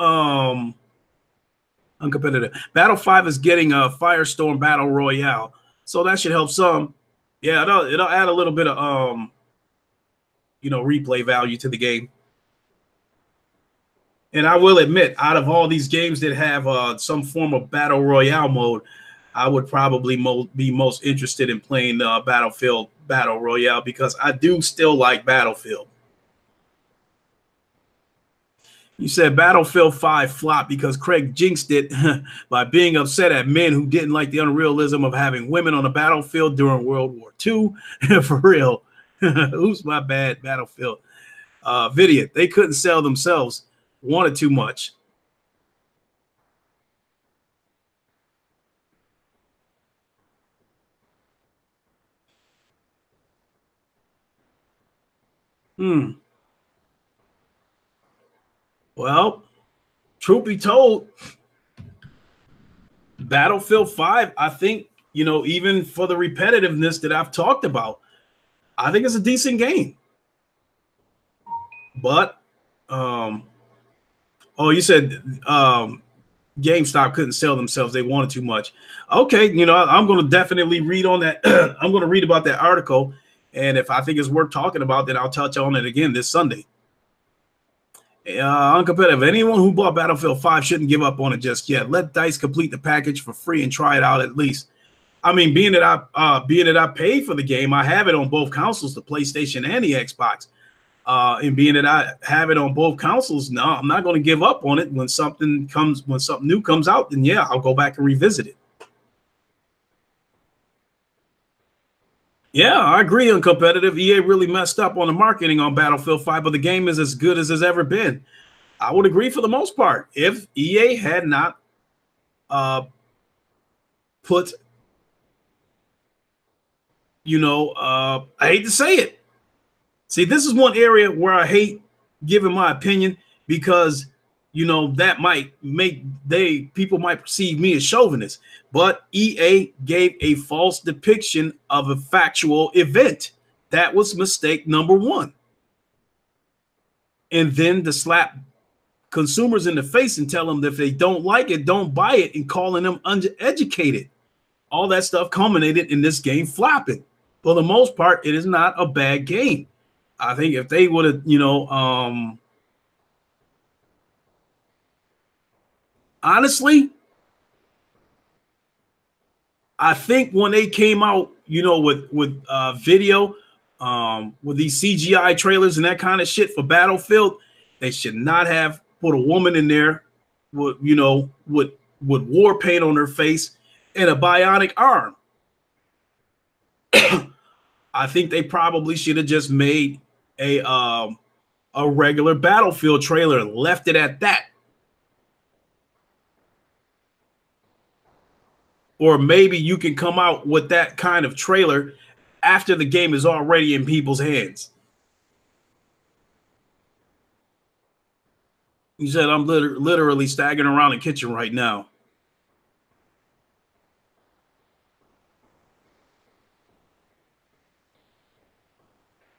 uncompetitive. Battle 5 is getting a Firestorm Battle Royale, so that should help some. Yeah, it'll add a little bit of you know, replay value to the game. And I will admit, out of all these games that have some form of Battle Royale mode, I would probably be most interested in playing Battlefield Battle Royale because I do still like Battlefield. You said Battlefield 5 flopped because Craig jinxed it by being upset at men who didn't like the unrealism of having women on the battlefield during World War II. For real. Oops, my bad, Battlefield. Vidia, they couldn't sell themselves. Wanted too much. Well, truth be told, Battlefield 5, I think, you know, even for the repetitiveness that I've talked about, I think it's a decent game. But, oh, you said GameStop couldn't sell themselves. They wanted too much. Okay, you know, I'm going to definitely read on that. I'm going to read about that article. And if I think it's worth talking about, then I'll touch on it again this Sunday. Uncompetitive. Anyone who bought Battlefield 5 shouldn't give up on it just yet. Let DICE complete the package for free and try it out at least. I mean, being that I paid for the game, I have it on both consoles, the PlayStation and the Xbox. And being that I have it on both consoles, no, I'm not going to give up on it. When something new comes out, then yeah, I'll go back and revisit it. Yeah, I agree on competitive. EA really messed up on the marketing on Battlefield 5, but the game is as good as it's ever been. I would agree for the most part. If EA had not put, you know, I hate to say it. See, this is one area where I hate giving my opinion because, you know, that might make people might perceive me as chauvinist. But EA gave a false depiction of a factual event. That was mistake number one. And then to slap consumers in the face and tell them that if they don't like it, don't buy it, and calling them uneducated. All that stuff culminated in this game flopping. For the most part, it is not a bad game. I think if they would have, you know, honestly, I think when they came out, you know, with video, with these CGI trailers and that kind of shit for Battlefield, they should not have put a woman in there with, you know, with war paint on her face and a bionic arm. I think they probably should have just made a regular Battlefield trailer and left it at that. Or maybe you can come out with that kind of trailer after the game is already in people's hands. He said, I'm literally staggering around the kitchen right now.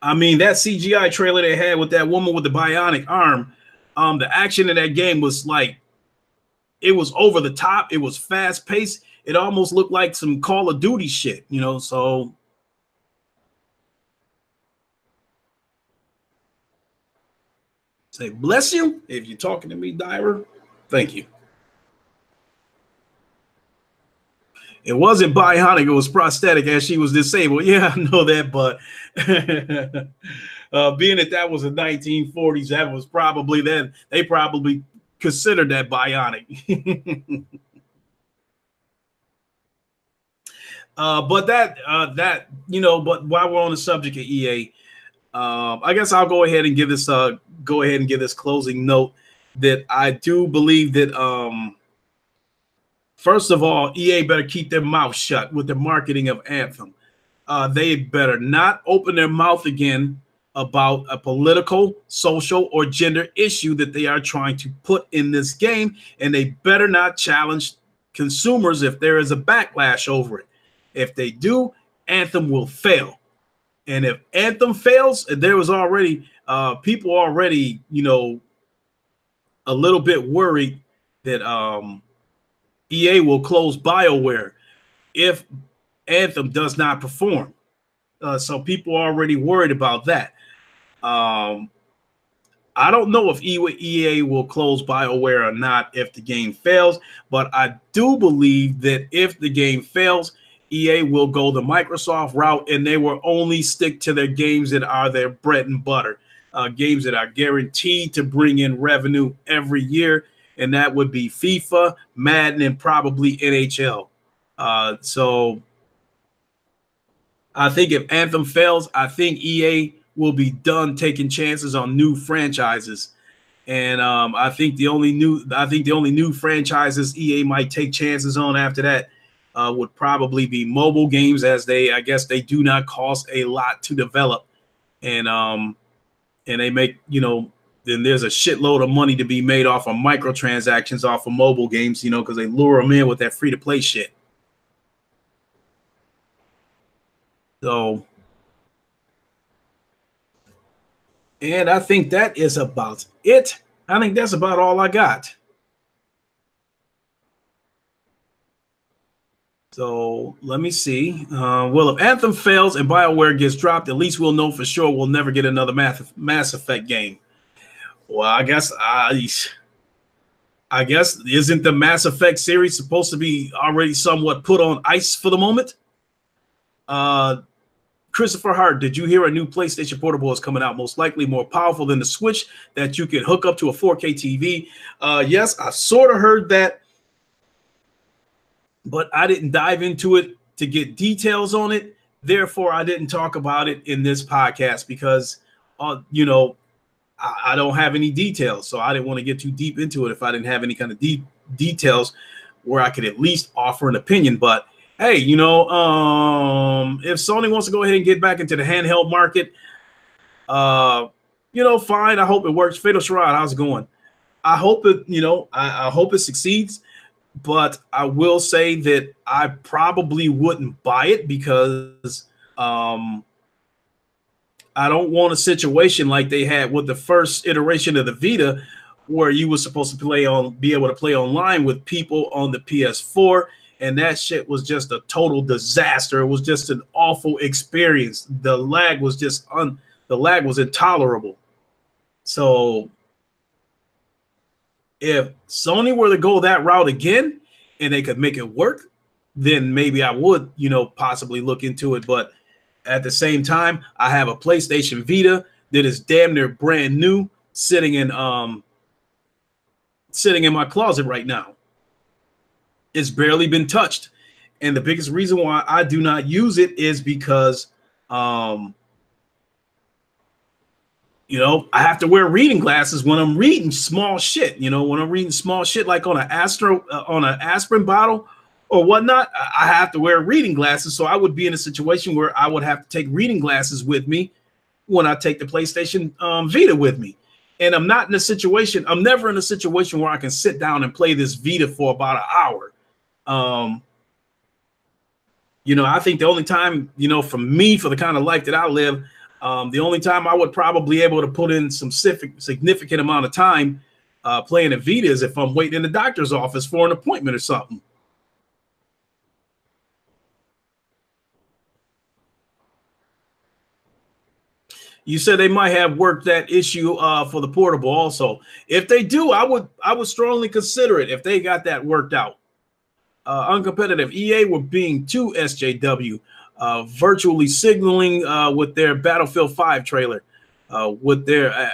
I mean, that CGI trailer they had with that woman with the bionic arm, the action in that game was like, it was over the top. It was fast paced. It almost looked like some Call of Duty shit, you know, so. Say, bless you. If you're talking to me, Diver, thank you. It wasn't bionic. It was prosthetic as she was disabled. Yeah, I know that, but being that was the 1940s, that was probably then. They probably considered that bionic. But that you know, but while we're on the subject of EA, I guess I'll go ahead and give this closing note that I do believe that first of all, EA better keep their mouth shut with the marketing of Anthem. They better not open their mouth again about a political, social, or gender issue that they are trying to put in this game, and they better not challenge consumers if there is a backlash over it. If they do, Anthem will fail. And if Anthem fails, there was already people already, you know, a little bit worried that EA will close BioWare if Anthem does not perform. So people are already worried about that. I don't know if EA will close BioWare or not if the game fails, but I do believe that if the game fails, EA will go the Microsoft route, and they will only stick to their games that are their bread and butter, games that are guaranteed to bring in revenue every year, and that would be FIFA, Madden, and probably NHL. So I think if Anthem fails, I think EA will be done taking chances on new franchises. And I think the only new franchises EA might take chances on after that would probably be mobile games, as I guess they do not cost a lot to develop, and they make, you know, then there's a shitload of money to be made off of microtransactions off of mobile games, you know, because they lure them in with that free to play shit. So, and I think that is about it. I think that's about all I got. So let me see. Well, if Anthem fails and BioWare gets dropped, at least we'll know for sure we'll never get another Mass Effect game. Well, I guess isn't the Mass Effect series supposed to be already somewhat put on ice for the moment? Christopher Hart, did you hear a new PlayStation Portable is coming out? Most likely more powerful than the Switch that you can hook up to a 4K TV. Yes, I sort of heard that, but I didn't dive into it to get details on it. Therefore, I didn't talk about it in this podcast because, you know, I don't have any details. So I didn't want to get too deep into it if I didn't have any kind of deep details where I could at least offer an opinion. But hey, you know, if Sony wants to go ahead and get back into the handheld market, you know, fine. I hope it works. Fatal Sherrod, how's it going? I hope it, you know, I hope it succeeds. But I will say that I probably wouldn't buy it because I don't want a situation like they had with the first iteration of the Vita, where you were supposed to be able to play online with people on the PS4, and that shit was just a total disaster. It was just an awful experience. The lag was intolerable. So if Sony were to go that route again and they could make it work, then maybe I would, possibly look into it. But at the same time, I have a PlayStation Vita that is damn near brand new, sitting in my closet right now. It's barely been touched. And the biggest reason why I do not use it is because I have to wear reading glasses when I'm reading small shit. When I'm reading small shit like on an aspirin bottle or whatnot, I have to wear reading glasses. So I would be in a situation where I would have to take reading glasses with me when I take the PlayStation Vita with me. And I'm never in a situation where I can sit down and play this Vita for about an hour. I think the only time, for me, for the kind of life that I live, the only time I would probably be able to put in some significant amount of time playing a Vita is if I'm waiting in the doctor's office for an appointment or something. You said they might have worked that issue for the portable also. If they do, I would strongly consider it if they got that worked out. Uncompetitive EA were being too SJW, virtually signaling with their Battlefield 5 trailer, with their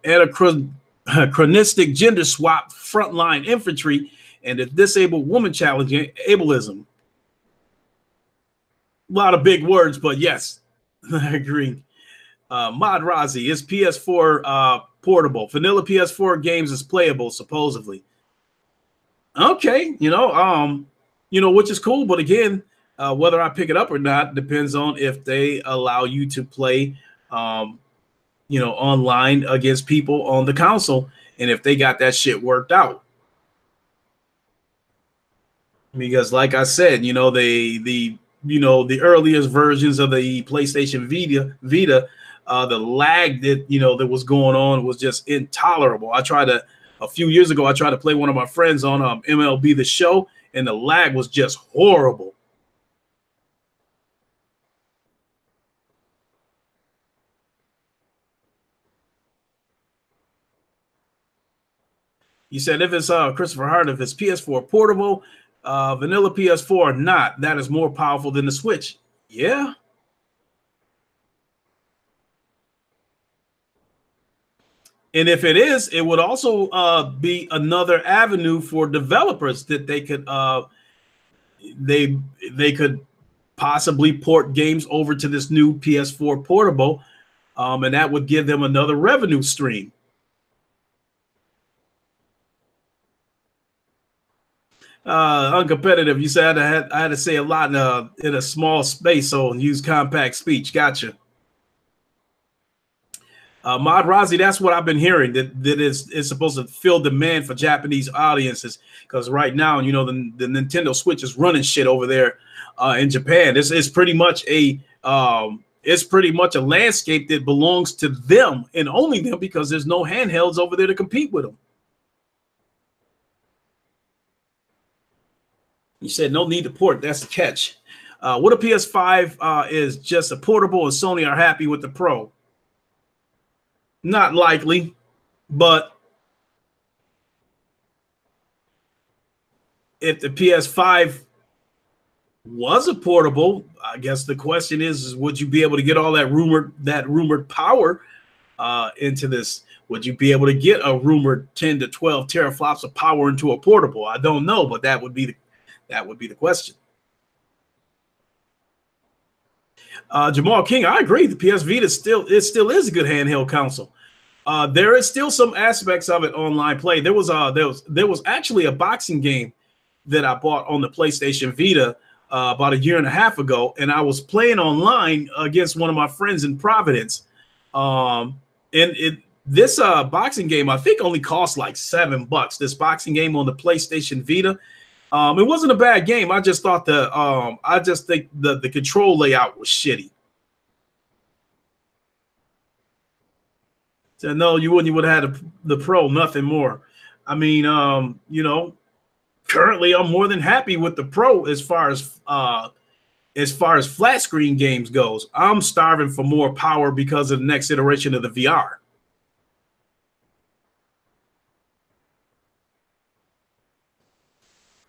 anachronistic gender swap frontline infantry and the disabled woman challenging ableism. A lot of big words, but yes, I agree. Mod Razi is PS4 portable. Vanilla PS4 games is playable, supposedly. Okay, which is cool. But again, whether I pick it up or not depends on if they allow you to play, online against people on the console, and if they got that shit worked out. Because, like I said, the earliest versions of the PlayStation Vita, the lag that was going on was just intolerable. A few years ago, I tried to play one of my friends on MLB The Show, and the lag was just horrible. You said if it's Christopher Hart, if it's PS4 portable, vanilla PS4 or not, that is more powerful than the Switch. Yeah. And if it is, it would also be another avenue for developers that they could they could possibly port games over to this new PS4 portable, and that would give them another revenue stream. Uncompetitive. You said I had to say a lot in a small space, so use compact speech. Gotcha. Mod Razi, that's what I've been hearing, that is supposed to fill demand for Japanese audiences, because right now, the Nintendo Switch is running shit over there in Japan. It's pretty much a landscape that belongs to them and only them, because there's no handhelds over there to compete with them. You said no need to port. That's the catch. What a PS5 is just a portable, and Sony are happy with the Pro. Not likely, but if the PS5 was a portable, I guess the question is would you be able to get all that rumored power into this? Would you be able to get a rumored 10 to 12 teraflops of power into a portable? I don't know, but that would be the question. Jamal King, I agree. The PS Vita still is a good handheld console. There is still some aspects of it online play. There was actually a boxing game that I bought on the PlayStation Vita about a year and a half ago, and I was playing online against one of my friends in Providence. This boxing game I think only cost like $7. This boxing game on the PlayStation Vita. It wasn't a bad game. I just thought think the control layout was shitty. So no, you wouldn't. You would have had the Pro, nothing more. I mean, currently I'm more than happy with the Pro as far as flat screen games goes. I'm starving for more power because of the next iteration of the VR.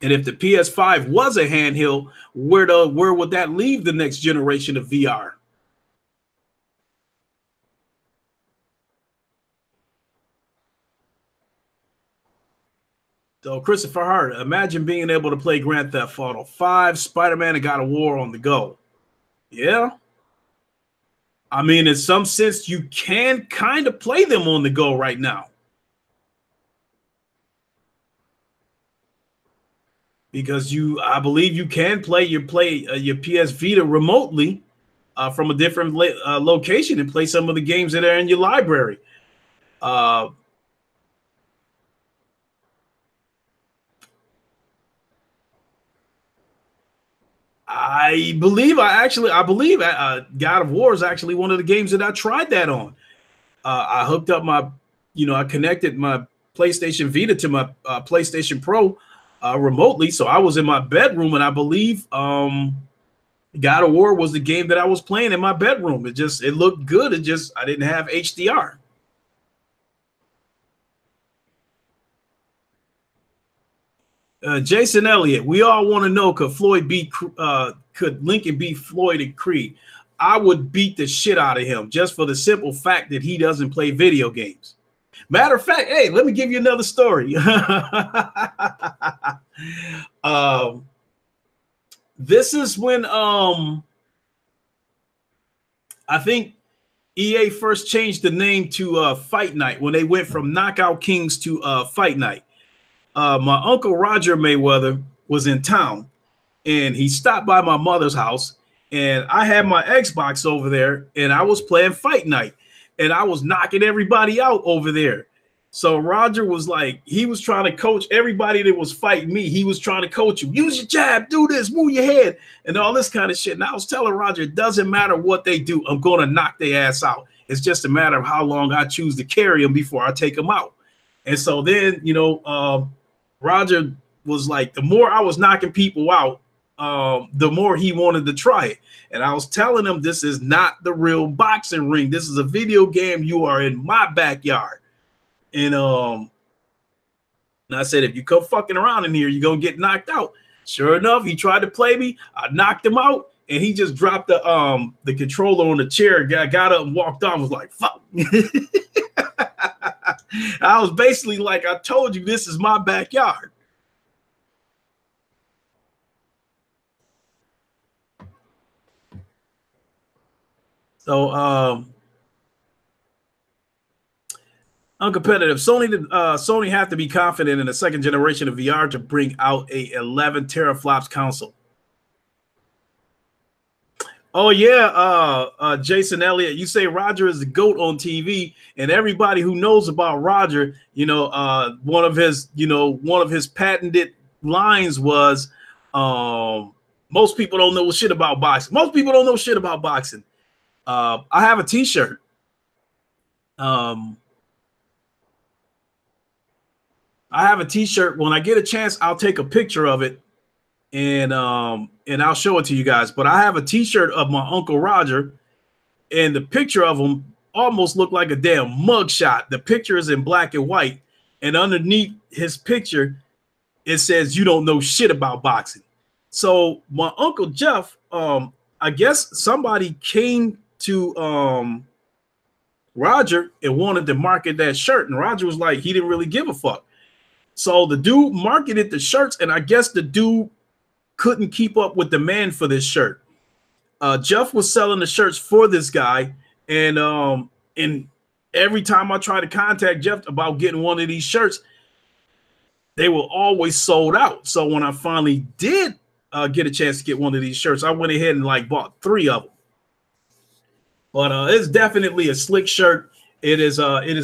And if the PS5 was a handheld, where would that leave the next generation of VR? So Christopher Hart, imagine being able to play Grand Theft Auto 5, Spider-Man, and God of War on the go. Yeah. I mean, in some sense, you can kind of play them on the go right now. Because I believe you can play your PS Vita remotely from a different location and play some of the games that are in your library. I believe God of War is actually one of the games that I tried that on. I hooked up I connected my PlayStation Vita to my PlayStation Pro remotely. So I was in my bedroom, and I believe God of War was the game that I was playing in my bedroom. It looked good. I didn't have HDR. Jason Elliott, we all want to know, could Lincoln beat Floyd and Creed? I would beat the shit out of him just for the simple fact that he doesn't play video games. Matter of fact, hey, let me give you another story. This is when I think EA first changed the name to Fight Night, when they went from Knockout Kings to Fight Night. My uncle Roger Mayweather was in town, and he stopped by my mother's house, and I had my Xbox over there, and I was playing Fight Night, and I was knocking everybody out over there. So Roger was like, he was trying to coach everybody that was fighting me. He was trying to coach you. Use your jab, do this, move your head, and all this kind of shit. And I was telling Roger, it doesn't matter what they do. I'm going to knock their ass out. It's just a matter of how long I choose to carry them before I take them out. And so then, Roger was like, the more I was knocking people out, the more he wanted to try it. And I was telling him, this is not the real boxing ring. This is a video game. You are in my backyard. And I said, if you come fucking around in here, you're going to get knocked out. Sure enough, he tried to play me. I knocked him out, and he just dropped the controller on the chair, got up and walked on, was like, fuck. I was basically like, I told you, this is my backyard. So, uncompetitive. Sony have to be confident in the second generation of VR to bring out a 11 teraflops console. Oh yeah, Jason Elliott, you say Roger is the GOAT on TV, and everybody who knows about Roger, one of his patented lines was, most people don't know shit about boxing. Most people don't know shit about boxing. I have a T-shirt. I have a T-shirt. When I get a chance, I'll take a picture of it, and I'll show it to you guys. But I have a T-shirt of my Uncle Roger, and the picture of him almost looked like a damn mugshot. The picture is in black and white, and underneath his picture, it says, "You don't know shit about boxing." So my Uncle Jeff, I guess somebody came to Roger and wanted to market that shirt, and Roger was like, he didn't really give a fuck. So the dude marketed the shirts, and I guess the dude couldn't keep up with demand for this shirt. Jeff was selling the shirts for this guy, and every time I tried to contact Jeff about getting one of these shirts, they were always sold out. So when I finally did get a chance to get one of these shirts, I went ahead and bought 3 of them. But it's definitely a slick shirt. It is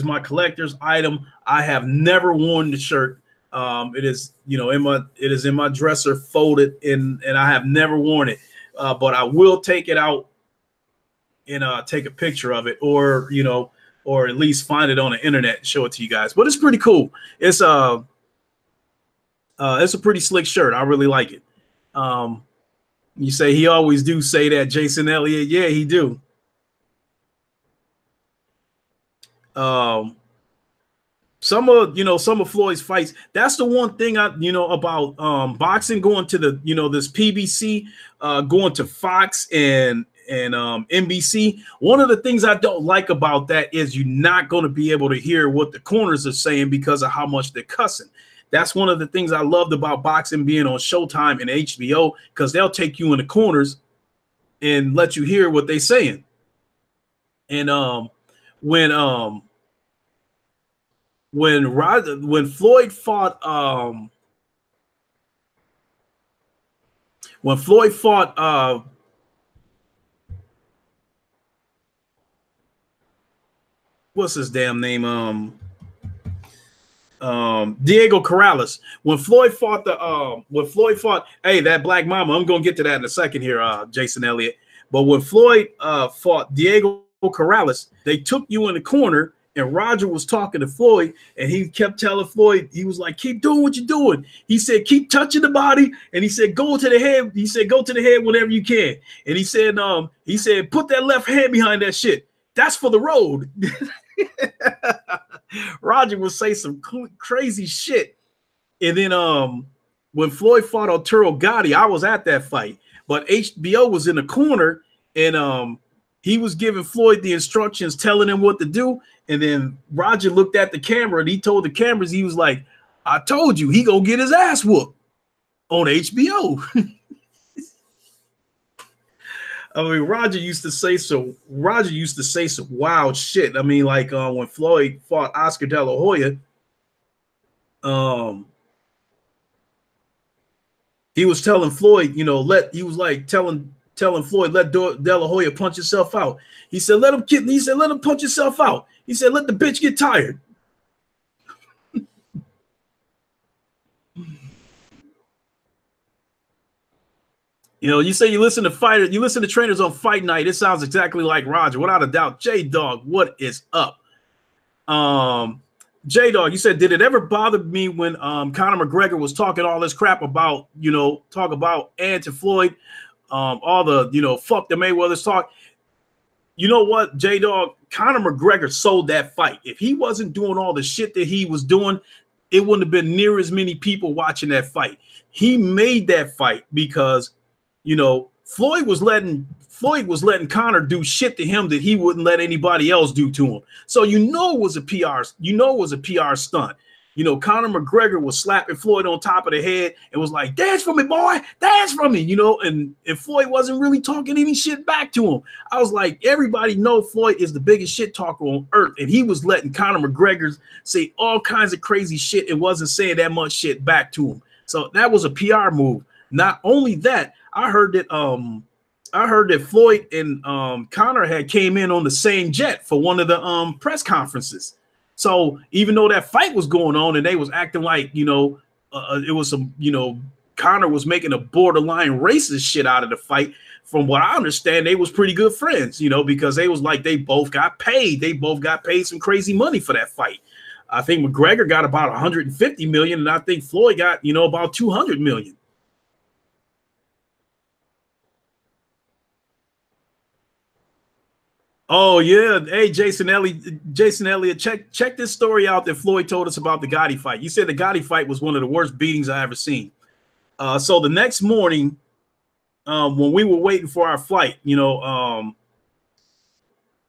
my collector's item. I have never worn the shirt. It is in my dresser folded, and I have never worn it. But I will take it out and take a picture of it, or at least find it on the internet and show it to you guys. But it's pretty cool. It's a pretty slick shirt. I really like it. You say he always do say that, Jason Elliott. Yeah, he do. some of Floyd's fights. That's the one thing about boxing, going to the this PBC, going to Fox and NBC. One of the things I don't like about that is you're not going to be able to hear what the corners are saying because of how much they're cussing. That's one of the things I loved about boxing being on Showtime and HBO, because they'll take you in the corners and let you hear what they're saying. And when Floyd fought what's his damn name? Diego Corrales. When Floyd fought hey, that Black Mama, I'm gonna get to that in a second here, Jason Elliott. But when Floyd fought Diego Corrales, they took you in the corner, and Roger was talking to Floyd, and he kept telling Floyd, he was like, keep doing what you're doing. He said, keep touching the body, and he said, go to the head. He said, go to the head whenever you can. And he said, put that left hand behind that shit. That's for the road. Roger would say some crazy shit. And then when Floyd fought Arturo Gatti, I was at that fight, but HBO was in the corner, and he was giving Floyd the instructions, telling him what to do. And then Roger looked at the camera, and he told the cameras, he was like, I told you, he gonna get his ass whooped on HBO. I mean, Roger used to say some wild shit. I mean, like when Floyd fought Oscar De La Hoya, he was telling Floyd, telling Floyd, let De La Hoya punch himself out. He said, let him punch himself out. He said, let the bitch get tired. You say you listen to trainers on Fight Night. It sounds exactly like Roger, without a doubt. J-Dog, what is up? J-Dog, you said, did it ever bother me when Conor McGregor was talking all this crap about, talk about Ant and Floyd, all the, fuck the Mayweather's talk? You know what, J-Dog? Conor McGregor sold that fight. If he wasn't doing all the shit that he was doing, it wouldn't have been near as many people watching that fight. He made that fight because Floyd was letting Conor do shit to him that he wouldn't let anybody else do to him. So it was a PR stunt. Conor McGregor was slapping Floyd on top of the head and was like, dance for me, boy, dance for me, and Floyd wasn't really talking any shit back to him. I was like, everybody know Floyd is the biggest shit talker on earth, and he was letting Conor McGregor say all kinds of crazy shit and wasn't saying that much shit back to him. So that was a PR move. Not only that, I heard that Floyd and Conor had came in on the same jet for one of the press conferences. So even though that fight was going on and they was acting like, it was some, Conor was making a borderline racist shit out of the fight. From what I understand, they was pretty good friends, because they was like, they both got paid. They both got paid some crazy money for that fight. I think McGregor got about 150 million, and I think Floyd got, about 200 million. Oh yeah, hey Jason Elliott, check this story out that Floyd told us about the Gotti fight. You said the Gotti fight was one of the worst beatings I ever seen. So the next morning, when we were waiting for our flight,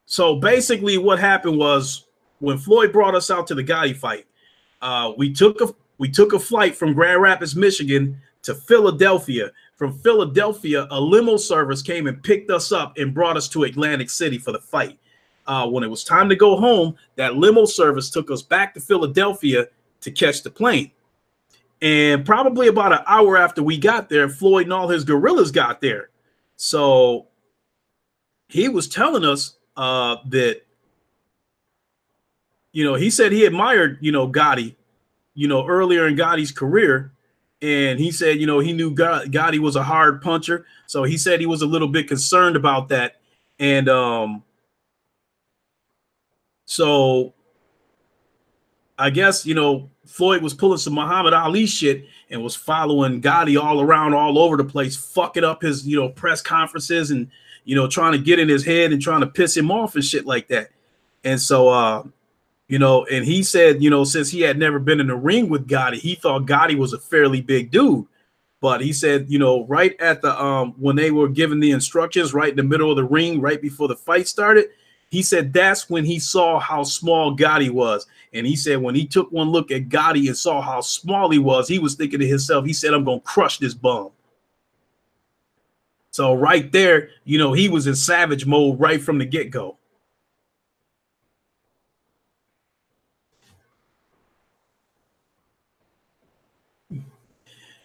so basically what happened was when Floyd brought us out to the Gotti fight, we took a flight from Grand Rapids, Michigan to Philadelphia. From Philadelphia, a limo service came and picked us up and brought us to Atlantic City for the fight. When it was time to go home, that limo service took us back to Philadelphia to catch the plane. And probably about an hour after we got there, Floyd and all his guerrillas got there. So he was telling us that, he said he admired, Gotti, earlier in Gotti's career. And he said, he knew Gotti was a hard puncher. So he said he was a little bit concerned about that. And so I guess, Floyd was pulling some Muhammad Ali shit and was following Gotti all around, all over the place, fucking up his, press conferences and, trying to get in his head and trying to piss him off and shit like that. And so And he said, since he had never been in the ring with Gotti, he thought Gotti was a fairly big dude. But he said, right at the when they were giving the instructions, right in the middle of the ring, right before the fight started, he said that's when he saw how small Gotti was. And he said when he took one look at Gotti and saw how small he was thinking to himself, he said, I'm going to crush this bum. So right there, he was in savage mode right from the get-go.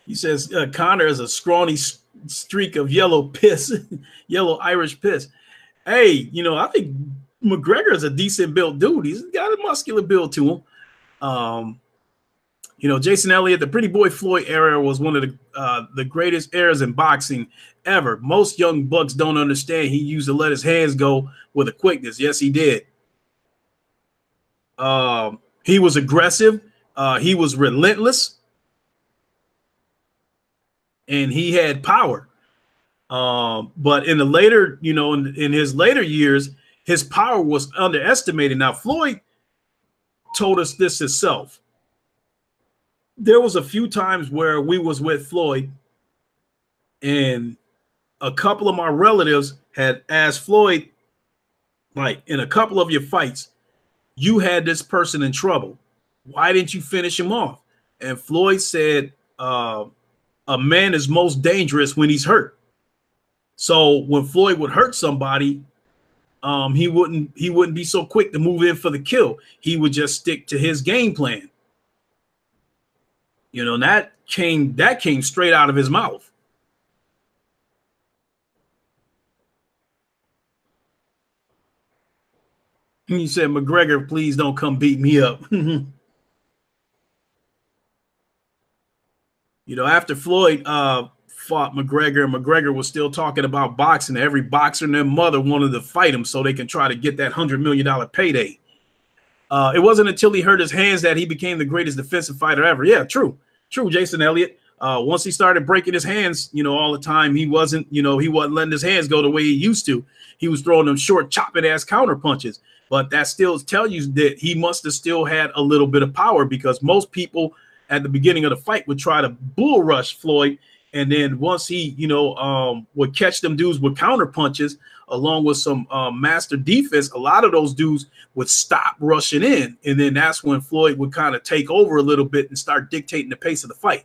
He says Connor is a scrawny streak of yellow piss, yellow Irish piss. Hey, I think McGregor is a decent built dude. He's got a muscular build to him. Jason Elliott, the Pretty Boy Floyd era was one of the greatest eras in boxing ever. Most young bucks don't understand he used to let his hands go with a quickness. Yes, he did. He was aggressive. He was relentless. And he had power. But in the later, in his later years, his power was underestimated. Now, Floyd told us this himself. There was a few times where we was with Floyd and a couple of my relatives had asked Floyd, like, in a couple of your fights, you had this person in trouble. Why didn't you finish him off? And Floyd said, a man is most dangerous when he's hurt. So when Floyd would hurt somebody, he wouldn't be so quick to move in for the kill. He would just stick to his game plan. That came straight out of his mouth. He said, McGregor, please don't come beat me up. After Floyd fought McGregor, and McGregor was still talking about boxing. Every boxer and their mother wanted to fight him so they can try to get that $100 million payday. It wasn't until he hurt his hands that he became the greatest defensive fighter ever. Yeah, true, Jason Elliott. Once he started breaking his hands, all the time, he wasn't letting his hands go the way he used to. He was throwing them short, chopping ass counter punches. But that still tells you that he must have still had a little bit of power, because most people at the beginning of the fight would try to bull rush Floyd. And then once he, would catch them dudes with counter punches along with some master defense, a lot of those dudes would stop rushing in. And then that's when Floyd would kind of take over a little bit and start dictating the pace of the fight.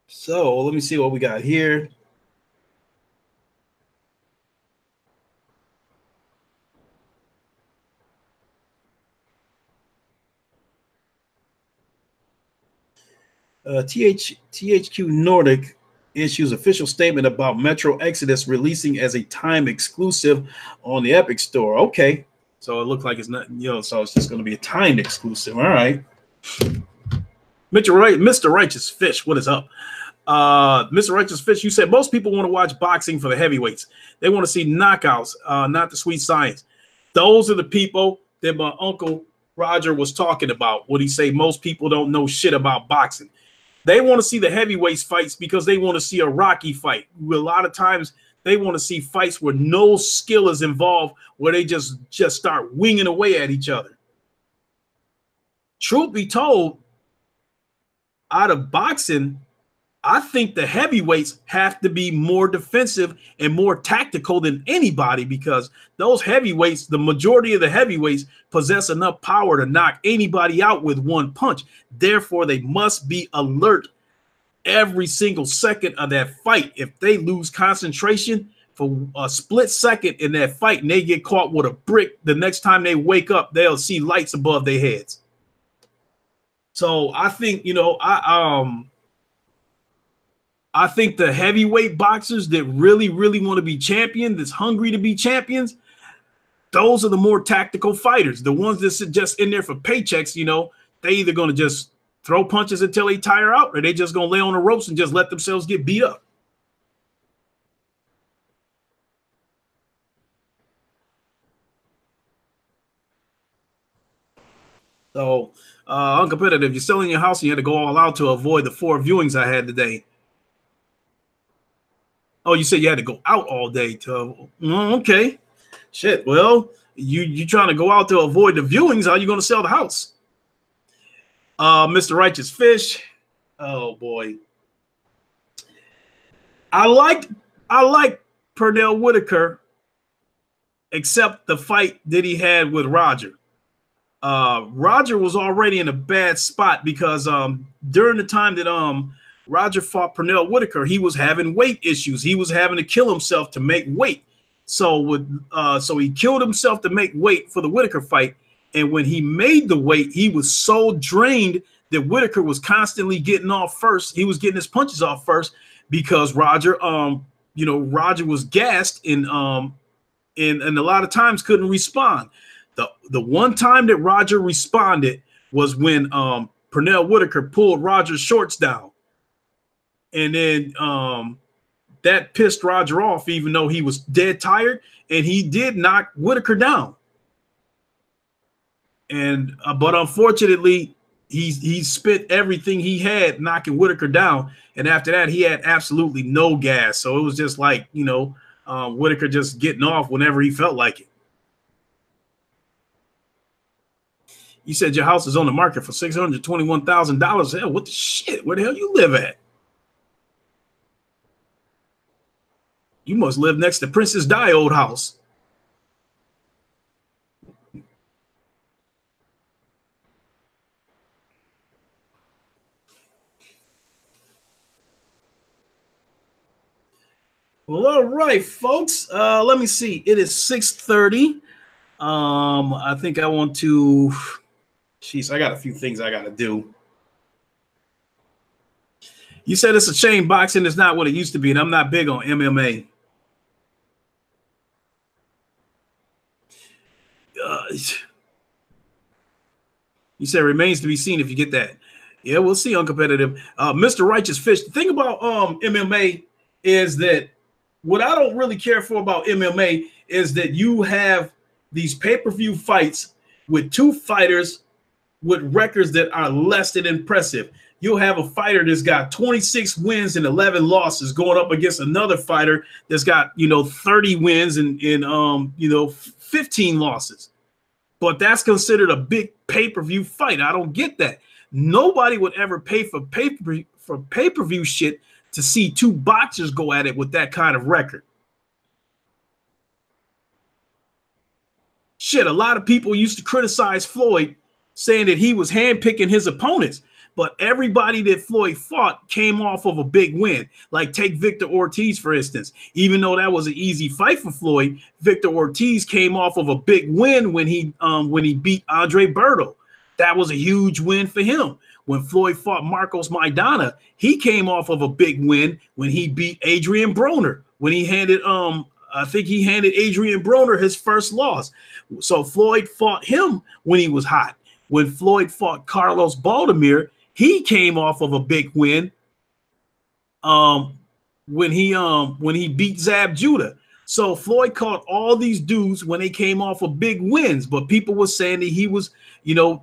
So let me see what we got here. THQ Nordic issues official statement about Metro Exodus releasing as a time exclusive on the Epic Store. Okay, so it looks like it's not, so it's just going to be a timed exclusive. All right. Mr. Righteous Fish, what is up? Mr. Righteous Fish, you said most people want to watch boxing for the heavyweights. They want to see knockouts, not the sweet science. Those are the people that my uncle Roger was talking about. What he say? Most people don't know shit about boxing. They want to see the heavyweights fights because they want to see a Rocky fight. A lot of times they want to see fights where no skill is involved, where they just start winging away at each other. Truth be told, out of boxing, I think the heavyweights have to be more defensive and more tactical than anybody, because those heavyweights, the majority of the heavyweights, possess enough power to knock anybody out with one punch. Therefore, they must be alert every single second of that fight. If they lose concentration for a split second in that fight and they get caught with a brick, the next time they wake up, they'll see lights above their heads. So I think, I think the heavyweight boxers that really, really want to be champion, that's hungry to be champions, those are the more tactical fighters. The ones that sit just in there for paychecks, they either going to just throw punches until they tire out, or they just going to lay on the ropes and just let themselves get beat up. So, uncompetitive, you're selling your house and you had to go all out to avoid the 4 viewings I had today. Oh, you said you had to go out all day to. Okay. Shit. Well, you trying to go out to avoid the viewings? How are you going to sell the house? Mr. Righteous Fish. Oh boy. I like Pernell Whitaker, except the fight that he had with Roger. Roger was already in a bad spot because during the time that Roger fought Pernell Whitaker, he was having weight issues. He was having to kill himself to make weight. So he killed himself to make weight for the Whitaker fight. And when he made the weight, he was so drained that Whitaker was constantly getting off first. He was getting his punches off first because Roger was gassed and a lot of times couldn't respond. The one time that Roger responded was when Pernell Whitaker pulled Roger's shorts down. And then that pissed Roger off, even though he was dead tired, and he did knock Whitaker down. And but unfortunately, he spent everything he had knocking Whitaker down, and after that, he had absolutely no gas. So it was just like, Whitaker just getting off whenever he felt like it. You said your house is on the market for $621,000. Hell, what the shit? Where the hell you live at? You must live next to Princess Di old house. Well, all right, folks. Let me see. It is 6:30. I think I want to. Jeez, I got a few things I got to do. You said it's a shame boxing is not what it used to be, and I'm not big on MMA. You said remains to be seen if you get that. Yeah, we'll see. Uncompetitive. Mr. Righteous Fish. The thing about MMA is that what I don't really care for about MMA is that you have these pay-per-view fights with 2 fighters with records that are less than impressive. You'll have a fighter that's got 26 wins and 11 losses going up against another fighter that's got 30 wins and 15 losses. But that's considered a big pay-per-view fight. I don't get that. Nobody would ever pay for pay-per-view shit to see 2 boxers go at it with that kind of record. Shit, a lot of people used to criticize Floyd, saying that he was handpicking his opponents. But everybody that Floyd fought came off of a big win. Like take Victor Ortiz, for instance. Even though that was an easy fight for Floyd, Victor Ortiz came off of a big win when he beat Andre Berto. That was a huge win for him. When Floyd fought Marcos Maidana, he came off of a big win when he beat Adrian Broner. When he handed I think he handed Adrian Broner his first loss. So Floyd fought him when he was hot. When Floyd fought Carlos Baldomir, he came off of a big win when he beat Zab Judah. So Floyd caught all these dudes when they came off of big wins, but people were saying that he was,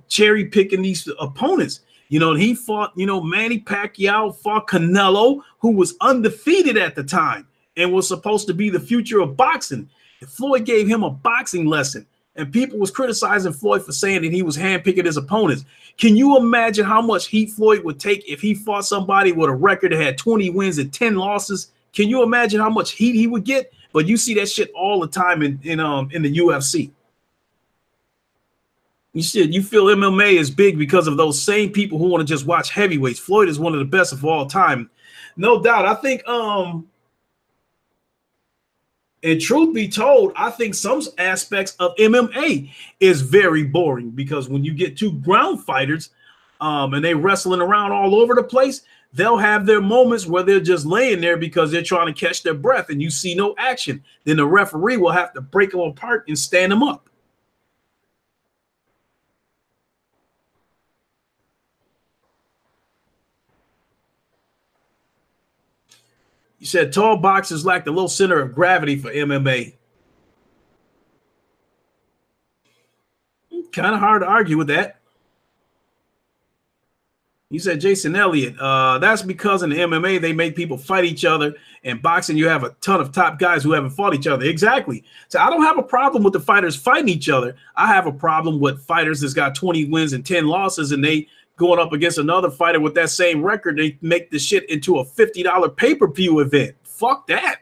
cherry picking these opponents. And he fought, Manny Pacquiao, fought Canelo, who was undefeated at the time and was supposed to be the future of boxing. And Floyd gave him a boxing lesson. And people was criticizing Floyd for saying that he was handpicking his opponents. Can you imagine how much heat Floyd would take if he fought somebody with a record that had 20 wins and 10 losses? Can you imagine how much heat he would get? But you see that shit all the time in the UFC. You feel MMA is big because of those same people who want to just watch heavyweights. Floyd is one of the best of all time. No doubt. I think and truth be told, I think some aspects of MMA is very boring because when you get 2 ground fighters and they wrestling around all over the place, they'll have their moments where they're just laying there because they're trying to catch their breath and you see no action. Then the referee will have to break them apart and stand them up. You said tall boxers lack the little center of gravity for MMA. Kind of hard to argue with that. You said Jason Elliott. That's because in the MMA, they make people fight each other. In boxing, you have a ton of top guys who haven't fought each other. Exactly. So I don't have a problem with the fighters fighting each other. I have a problem with fighters that's got 20 wins and 10 losses, and they going up against another fighter with that same record. They make the shit into a $50 pay-per-view event. Fuck that.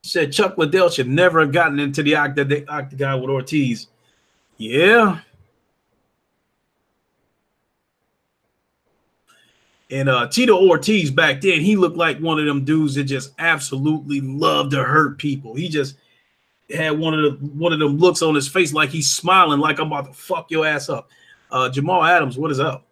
Said Chuck Liddell should never have gotten into the octagon with Ortiz. Yeah. And Tito Ortiz back then, he looked like one of them dudes that just absolutely loved to hurt people. He just had one of them looks on his face like he's smiling like I'm about to fuck your ass up. Jamal Adams, what is up?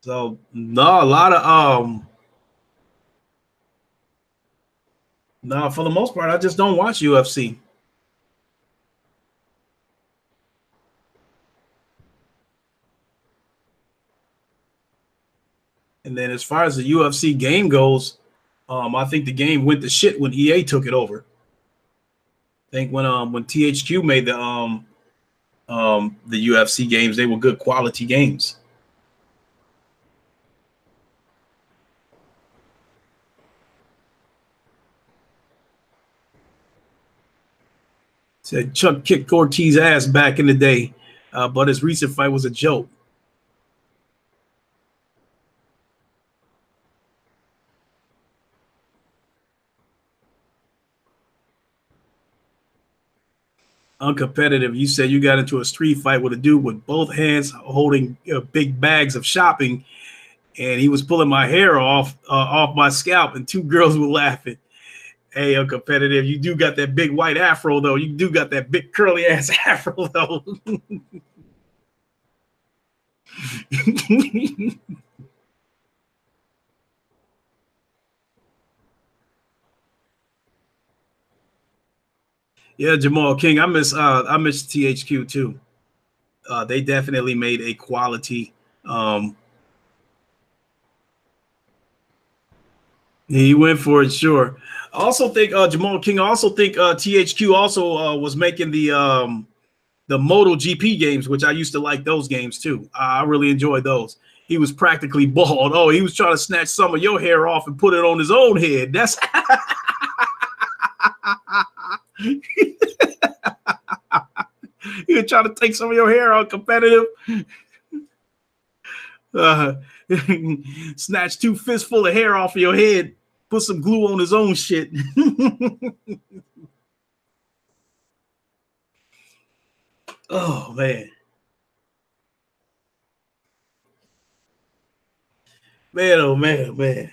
So no, a lot of no, for the most part, I just don't watch UFC. And then as far as the UFC game goes, I think the game went to shit when EA took it over. I think when THQ made the UFC games, they were good quality games. Said Chuck kicked Ortiz's ass back in the day, but his recent fight was a joke. Uncompetitive. You said you got into a street fight with a dude with both hands holding big bags of shopping, and he was pulling my hair off my scalp, and two girls were laughing. Hey, uncompetitive. You do got that big white afro, though. You do got that big curly ass afro, though. Yeah, Jamal King. I miss THQ too. They definitely made a quality. He went for it, sure. I also think Jamal King. I also think THQ also was making the MotoGP games, which I used to like those games too. I really enjoyed those. He was practically bald. Oh, he was trying to snatch some of your hair off and put it on his own head. That's he was trying to take some of your hair out, competitive. Snatch two fistful of hair off of your head, put some glue on his own shit. Oh man. Man, oh man, man.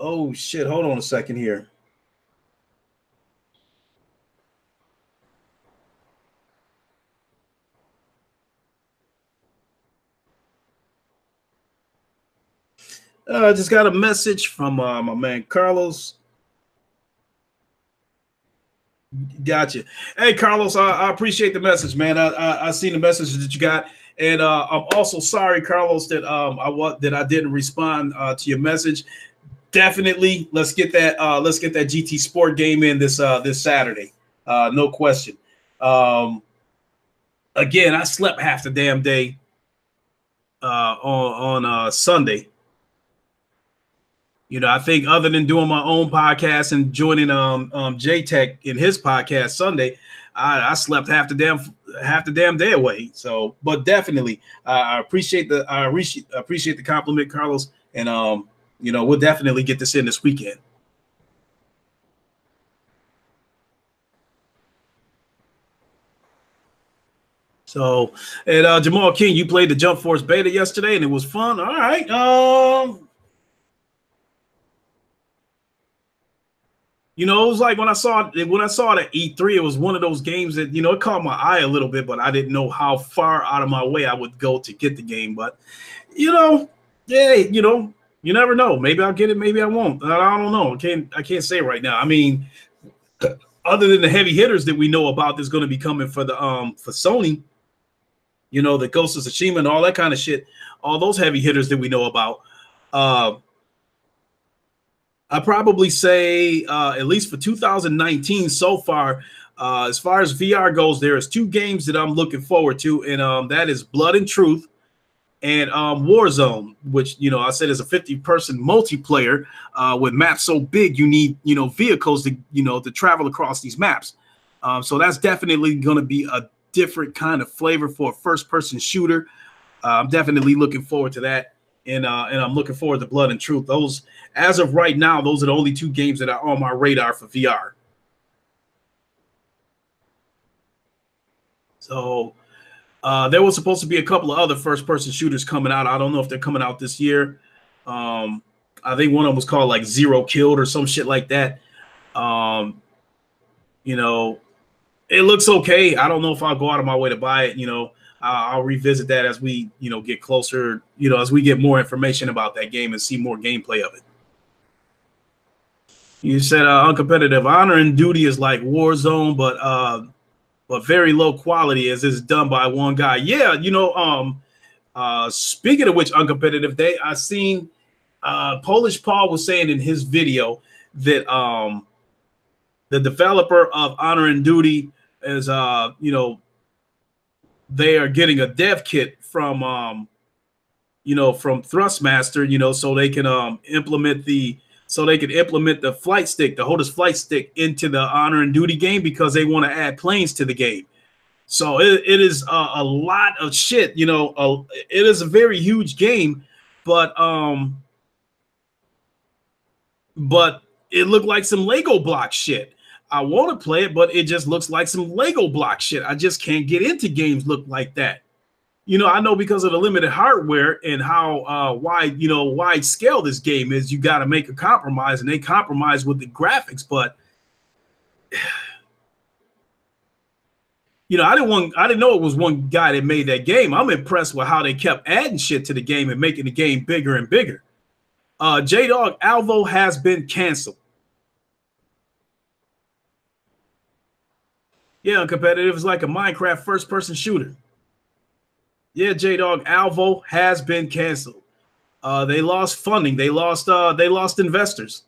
Oh shit, hold on a second here. I just got a message from my man Carlos. Gotcha. Hey, Carlos, I appreciate the message, man. I seen the message that you got, and I'm also sorry, Carlos, that I didn't respond to your message. Definitely, let's get that GT Sport game in this Saturday. No question. Again, I slept half the damn day on Sunday. You know, I think other than doing my own podcast and joining J-Tech in his podcast Sunday, I slept half the damn day away. So, but definitely, I appreciate the compliment, Carlos, and you know, we'll definitely get this in this weekend. So, and Jamal King, you played the Jump Force beta yesterday, and it was fun. All right. You know, it was like when I saw it at E3, it was one of those games that, you know, it caught my eye a little bit, but I didn't know how far out of my way I would go to get the game. But, you know, yeah, you know, you never know. Maybe I'll get it, maybe I won't. I don't know. I can't say right now. I mean, other than the heavy hitters that we know about that's going to be coming for the for Sony, you know, the Ghost of Tsushima and all that kind of shit, all those heavy hitters that we know about. I probably say at least for 2019 so far, as VR goes, there is 2 games that I'm looking forward to, and that is Blood and Truth and Warzone, which, you know, I said is a 50-person multiplayer with maps so big you need, you know, vehicles to, you know, to travel across these maps. So that's definitely going to be a different kind of flavor for a first-person shooter. I'm definitely looking forward to that. And I'm looking forward to Blood and Truth. Those, as of right now, those are the only 2 games that are on my radar for VR. So there was supposed to be a couple of other first-person shooters coming out. I don't know if they're coming out this year. I think one of them was called like Zero Killed or some shit like that. You know, it looks okay. I don't know if I'll go out of my way to buy it. You know, I'll revisit that as we, you know, get closer, you know, as we get more information about that game and see more gameplay of it. You said uncompetitive. Honor and Duty is like Warzone, but very low quality as it's done by one guy. Yeah, you know, speaking of which, uncompetitive, I seen Polish Paul was saying in his video that the developer of Honor and Duty is, you know, they are getting a dev kit from, you know, from Thrustmaster, you know, so they can implement the flight stick, the HOTAS flight stick into the Honor and Duty game because they want to add planes to the game. So it is a lot of shit, you know. It is a very huge game, but it looked like some Lego block shit. I want to play it, but it just looks like some Lego block shit. I just can't get into games look like that. You know, I know because of the limited hardware and how wide scale this game is, you got to make a compromise, and they compromise with the graphics. But you know, I didn't know it was one guy that made that game. I'm impressed with how they kept adding shit to the game and making the game bigger and bigger. J-Dog, Alvo has been canceled. Yeah, competitive is like a Minecraft first-person shooter. Yeah, J-Dog, Alvo has been canceled. They lost funding. They lost investors.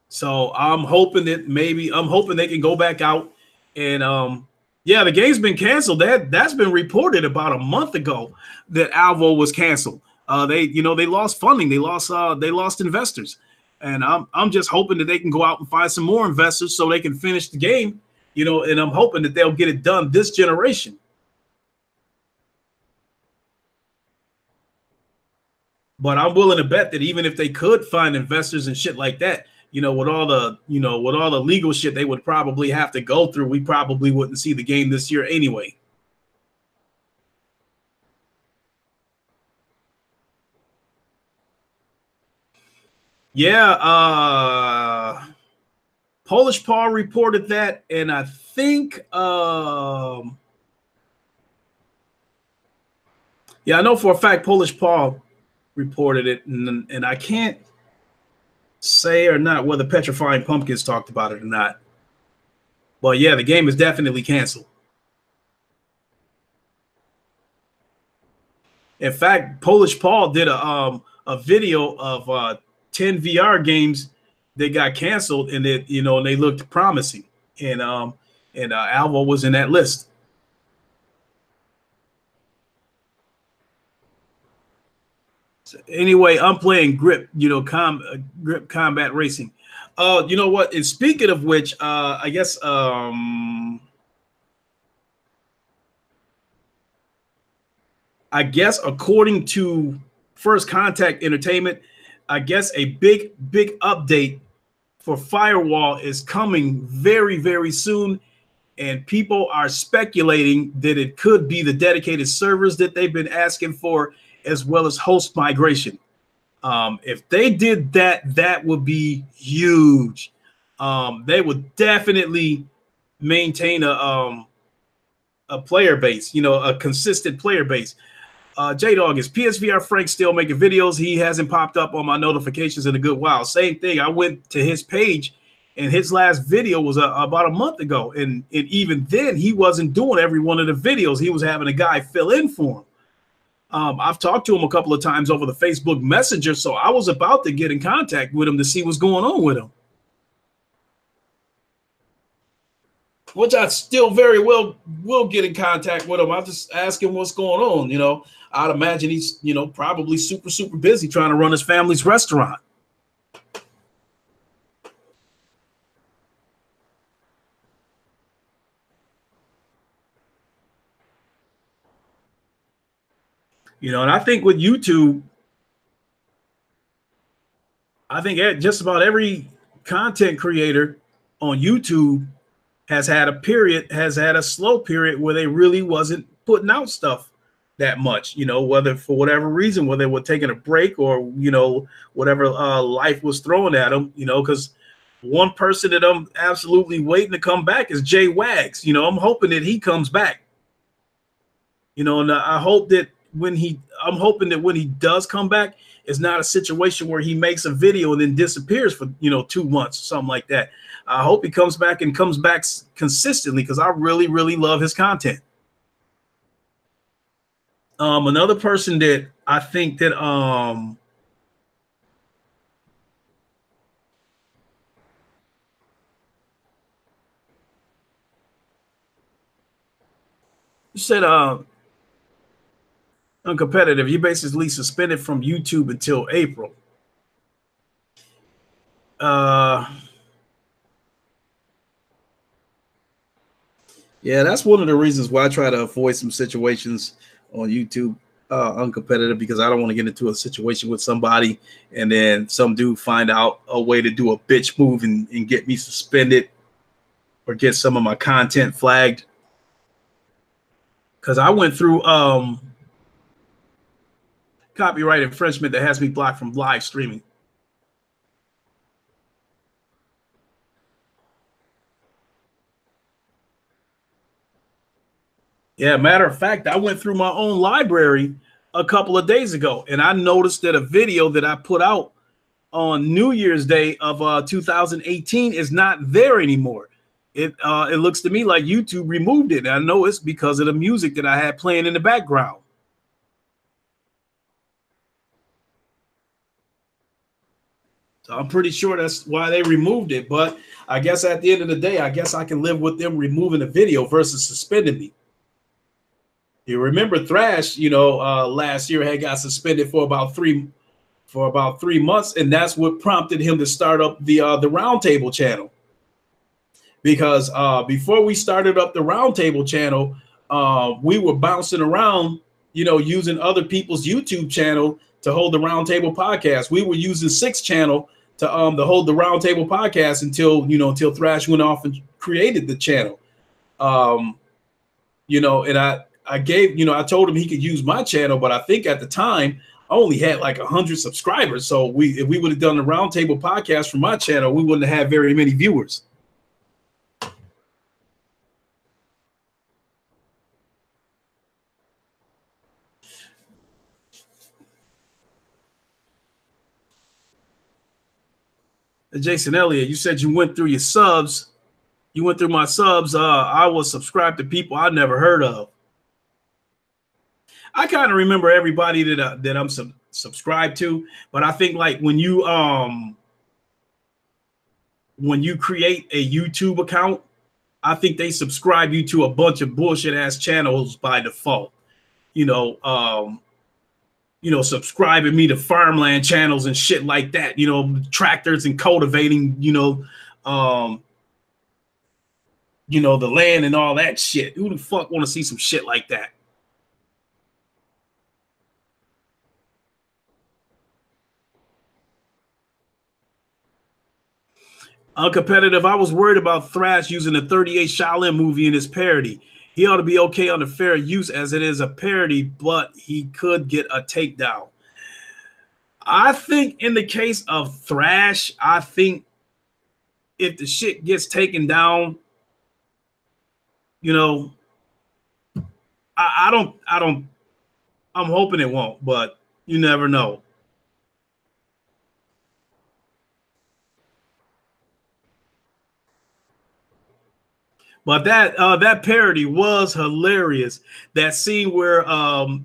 So I'm hoping they can go back out and yeah, the game's been canceled. That's been reported about a month ago that Alvo was canceled. They lost funding. They lost investors. And I'm just hoping that they can go out and find some more investors so they can finish the game, you know, and I'm hoping that they'll get it done this generation. But I'm willing to bet that even if they could find investors and shit like that, you know, with all the legal shit they would probably have to go through, we probably wouldn't see the game this year anyway. Yeah, Polish Paul reported that, and I think yeah, I know for a fact Polish Paul reported it, and I can't say or not whether Petrifying Pumpkins talked about it or not. But yeah, the game is definitely canceled. In fact, Polish Paul did a video of 10 VR games that got canceled, and that, you know, and they looked promising, and Alvo was in that list. So anyway, I'm playing Grip, you know, Grip Combat Racing. You know what? And speaking of which, I guess according to First Contact Entertainment, I guess a big update for Firewall is coming very, very soon, and people are speculating that it could be the dedicated servers that they've been asking for, as well as host migration. If they did that, that would be huge. They would definitely maintain a player base, you know, a consistent player base. J-Dog, is PSVR Frank still making videos? He hasn't popped up on my notifications in a good while. Same thing. I went to his page, and his last video was about a month ago. And even then, he wasn't doing every one of the videos. He was having a guy fill in for him. I've talked to him a couple of times over the Facebook Messenger, so I was about to get in contact with him to see what's going on with him. Which I still very well will get in contact with him. I'll just ask him what's going on. You know, I'd imagine he's, you know, probably super, super busy trying to run his family's restaurant. You know, and I think with YouTube, I think just about every content creator on YouTube has had a slow period where they really wasn't putting out stuff that much, you know, whether for whatever reason, whether they were taking a break or, you know, whatever life was throwing at them, you know, because one person that I'm absolutely waiting to come back is Jay Wags. You know, I'm hoping that he comes back, you know, and I'm hoping that when he does come back, it's not a situation where he makes a video and then disappears for, you know, 2 months, something like that. I hope he comes back and comes back consistently because I really, really love his content. Another person that I think that you said uncompetitive, you basically suspended from YouTube until April. Yeah, that's one of the reasons why I try to avoid some situations on YouTube, uncompetitive, because I don't want to get into a situation with somebody and then some dude find out a way to do a bitch move and get me suspended or get some of my content flagged. Because I went through copyright infringement that has me blocked from live streaming. Yeah, matter of fact, I went through my own library a couple of days ago, and I noticed that a video that I put out on New Year's Day of 2018 is not there anymore. It looks to me like YouTube removed it. And I know it's because of the music that I had playing in the background. So I'm pretty sure that's why they removed it. But I guess at the end of the day, I guess I can live with them removing the video versus suspending me. You remember Thrash, you know, last year had got suspended for about 3 months, and that's what prompted him to start up the Roundtable channel. Because before we started up the Roundtable channel, we were bouncing around, you know, using other people's YouTube channel to hold the Roundtable podcast. We were using 6 channel to hold the Roundtable podcast until Thrash went off and created the channel. You know, and I gave, you know, I told him he could use my channel, but I think at the time I only had like 100 subscribers. So if we would have done the Roundtable podcast from my channel, we wouldn't have had very many viewers. Jason Elliott, you said you went through your subs. You went through my subs. I was subscribed to people I never heard of. I kind of remember everybody that I'm subscribed to, but I think like when you create a YouTube account, I think they subscribe you to a bunch of bullshit ass channels by default. You know, subscribing me to farmland channels and shit like that. You know, tractors and cultivating. You know, the land and all that shit. Who the fuck want to see some shit like that? Uncompetitive. I was worried about Thrash using the 38 Shaolin movie in his parody. He ought to be okay on the fair use as it is a parody, but he could get a takedown. I think in the case of Thrash, I think if the shit gets taken down, you know, I don't I'm hoping it won't, but you never know. But that parody was hilarious. That scene where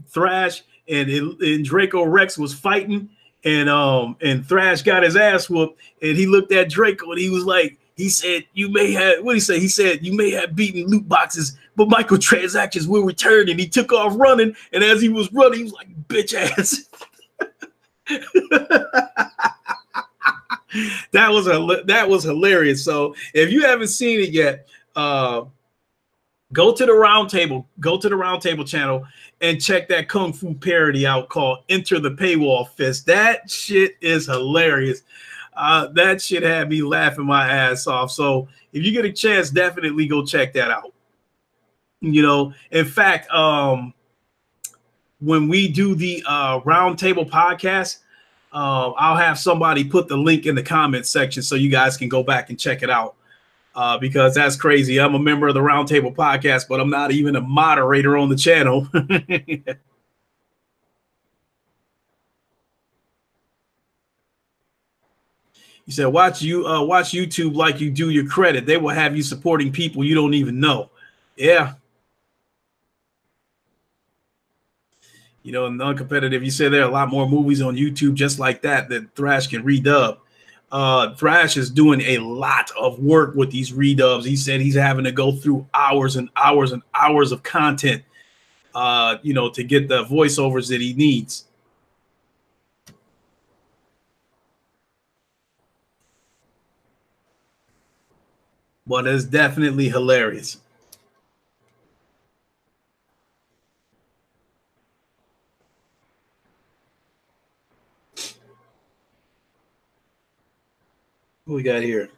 Thrash and Draco Rex was fighting, and Thrash got his ass whooped, and he looked at Draco and he was like, he said, "You may have," what did he say? He said, "You may have beaten loot boxes, but microtransactions will return." And he took off running, and as he was running, he was like, "Bitch ass." That was hilarious. So if you haven't seen it yet, go to the Roundtable channel and check that Kung Fu parody out called Enter the Paywall Fist. That shit is hilarious. That shit had me laughing my ass off. So if you get a chance, definitely go check that out. You know, in fact, when we do the Roundtable podcast, I'll have somebody put the link in the comments section so you guys can go back and check it out. Because that's crazy. I'm a member of the Roundtable podcast, but I'm not even a moderator on the channel. He said, watch YouTube like you do your credit. They will have you supporting people you don't even know. Yeah. You know, in non-competitive, you say there are a lot more movies on YouTube just like that Thrash can redub. Thrash is doing a lot of work with these redubs. He said he's having to go through hours and hours and hours of content, you know, to get the voiceovers that he needs. But it's definitely hilarious. What we got here?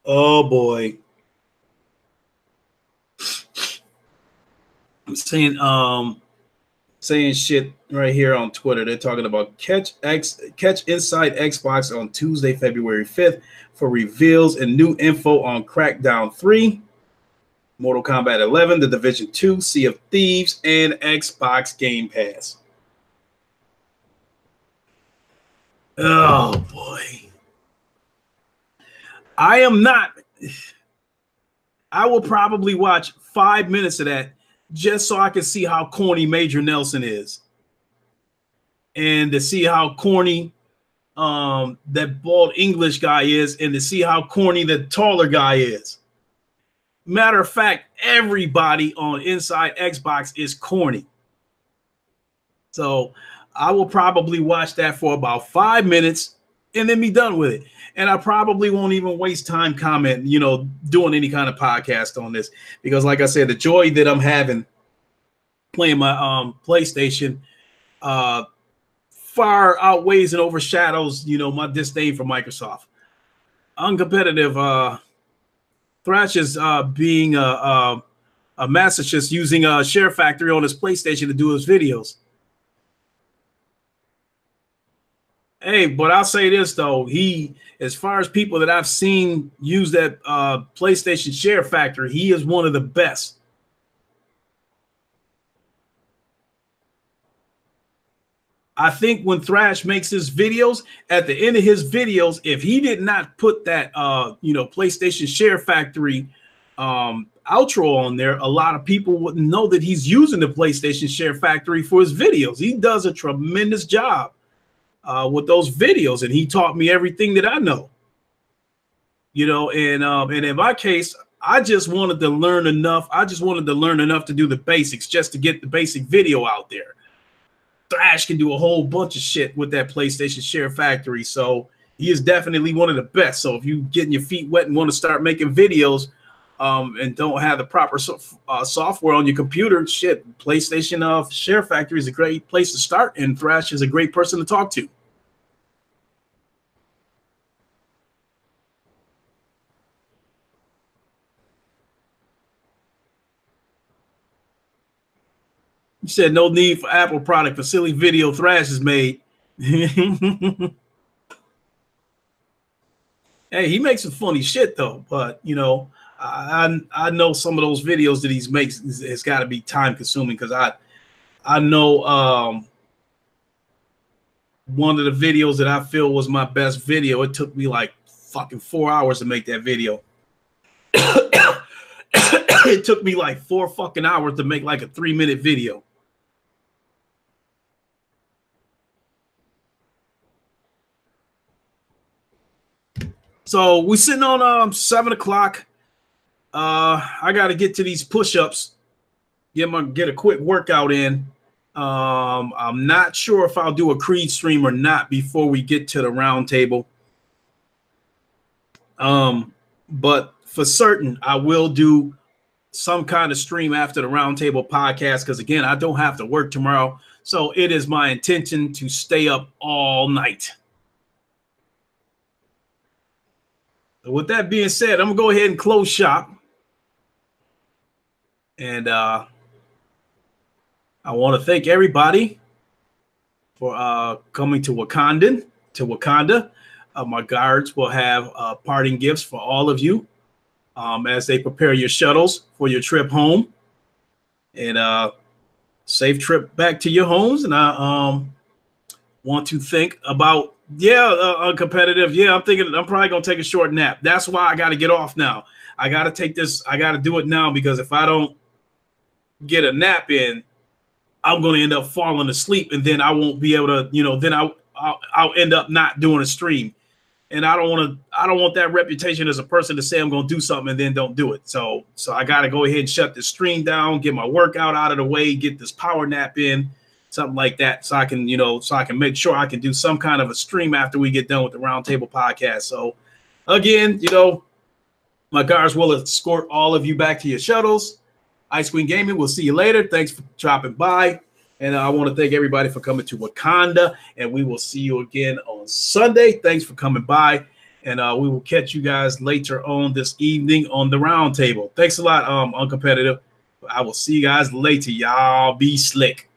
Oh boy. I'm saying shit right here on Twitter. They're talking about catch Inside Xbox on Tuesday, February 5th for reveals and new info on Crackdown 3, Mortal Kombat 11, The Division 2, Sea of Thieves, and Xbox Game Pass. Oh boy. I will probably watch 5 minutes of that just so I can see how corny Major Nelson is. And to see how corny that bald English guy is, and to see how corny the taller guy is. Matter of fact, everybody on Inside Xbox is corny. So I will probably watch that for about 5 minutes and then be done with it. And I probably won't even waste time commenting, you know, doing any kind of podcast on this, because like I said, the joy that I'm having playing my PlayStation far outweighs and overshadows, you know, my disdain for Microsoft. Uncompetitive, Thrash is being a masochist using a Share Factory on his PlayStation to do his videos. Hey, but I'll say this though, as far as people that I've seen use that PlayStation Share Factory, he is one of the best. I think when Thrash makes his videos, at the end of his videos, if he did not put that you know, PlayStation Share Factory outro on there, a lot of people wouldn't know that he's using the PlayStation Share Factory for his videos. He does a tremendous job with those videos, and he taught me everything that I know. You know, and in my case, I just wanted to learn enough. I just wanted to learn enough to do the basics, just to get the basic video out there. Thrash can do a whole bunch of shit with that PlayStation Share Factory, so he is definitely one of the best. So if you getting your feet wet and want to start making videos, and don't have the proper software on your computer, shit, PlayStation Share Factory is a great place to start, and Thrash is a great person to talk to. You said no need for Apple product for silly video Thrash is made. Hey, he makes some funny shit though, but you know, I know some of those videos that he makes has got to be time consuming, because I know one of the videos that I feel was my best video, it took me like fucking 4 hours to make that video. It took me like 4 fucking hours to make like a 3-minute video. So we're sitting on 7 o'clock. I got to get to these push-ups, get a quick workout in. I'm not sure if I'll do a Creed stream or not before we get to the round table. But for certain, I will do some kind of stream after the round table podcast, because again, I don't have to work tomorrow. So it is my intention to stay up all night. So with that being said, I'm gonna go ahead and close shop. And I want to thank everybody for coming to Wakanda. My guards will have parting gifts for all of you as they prepare your shuttles for your trip home. And safe trip back to your homes. And I want to think about, uncompetitive. Yeah, I'm thinking I'm probably going to take a short nap. That's why I got to get off now. I got to take this. I got to do it now, because if I don't get a nap in, I'm going to end up falling asleep, and then I won't be able to, then I'll end up not doing a stream. And I don't want that reputation as a person to say I'm going to do something and then don't do it. So I got to go ahead and shut the stream down, get my workout out of the way, get this power nap in, something like that. So I can, so I can make sure I can do some kind of a stream after we get done with the Roundtable podcast. So again, my guards will escort all of you back to your shuttles. Ice Queen Gaming, we'll see you later. Thanks for dropping by. And I want to thank everybody for coming to Wakanda. And we will see you again on Sunday. Thanks for coming by. And we will catch you guys later on this evening on the Roundtable. Thanks a lot, Uncompetitive. I will see you guys later. Y'all be slick.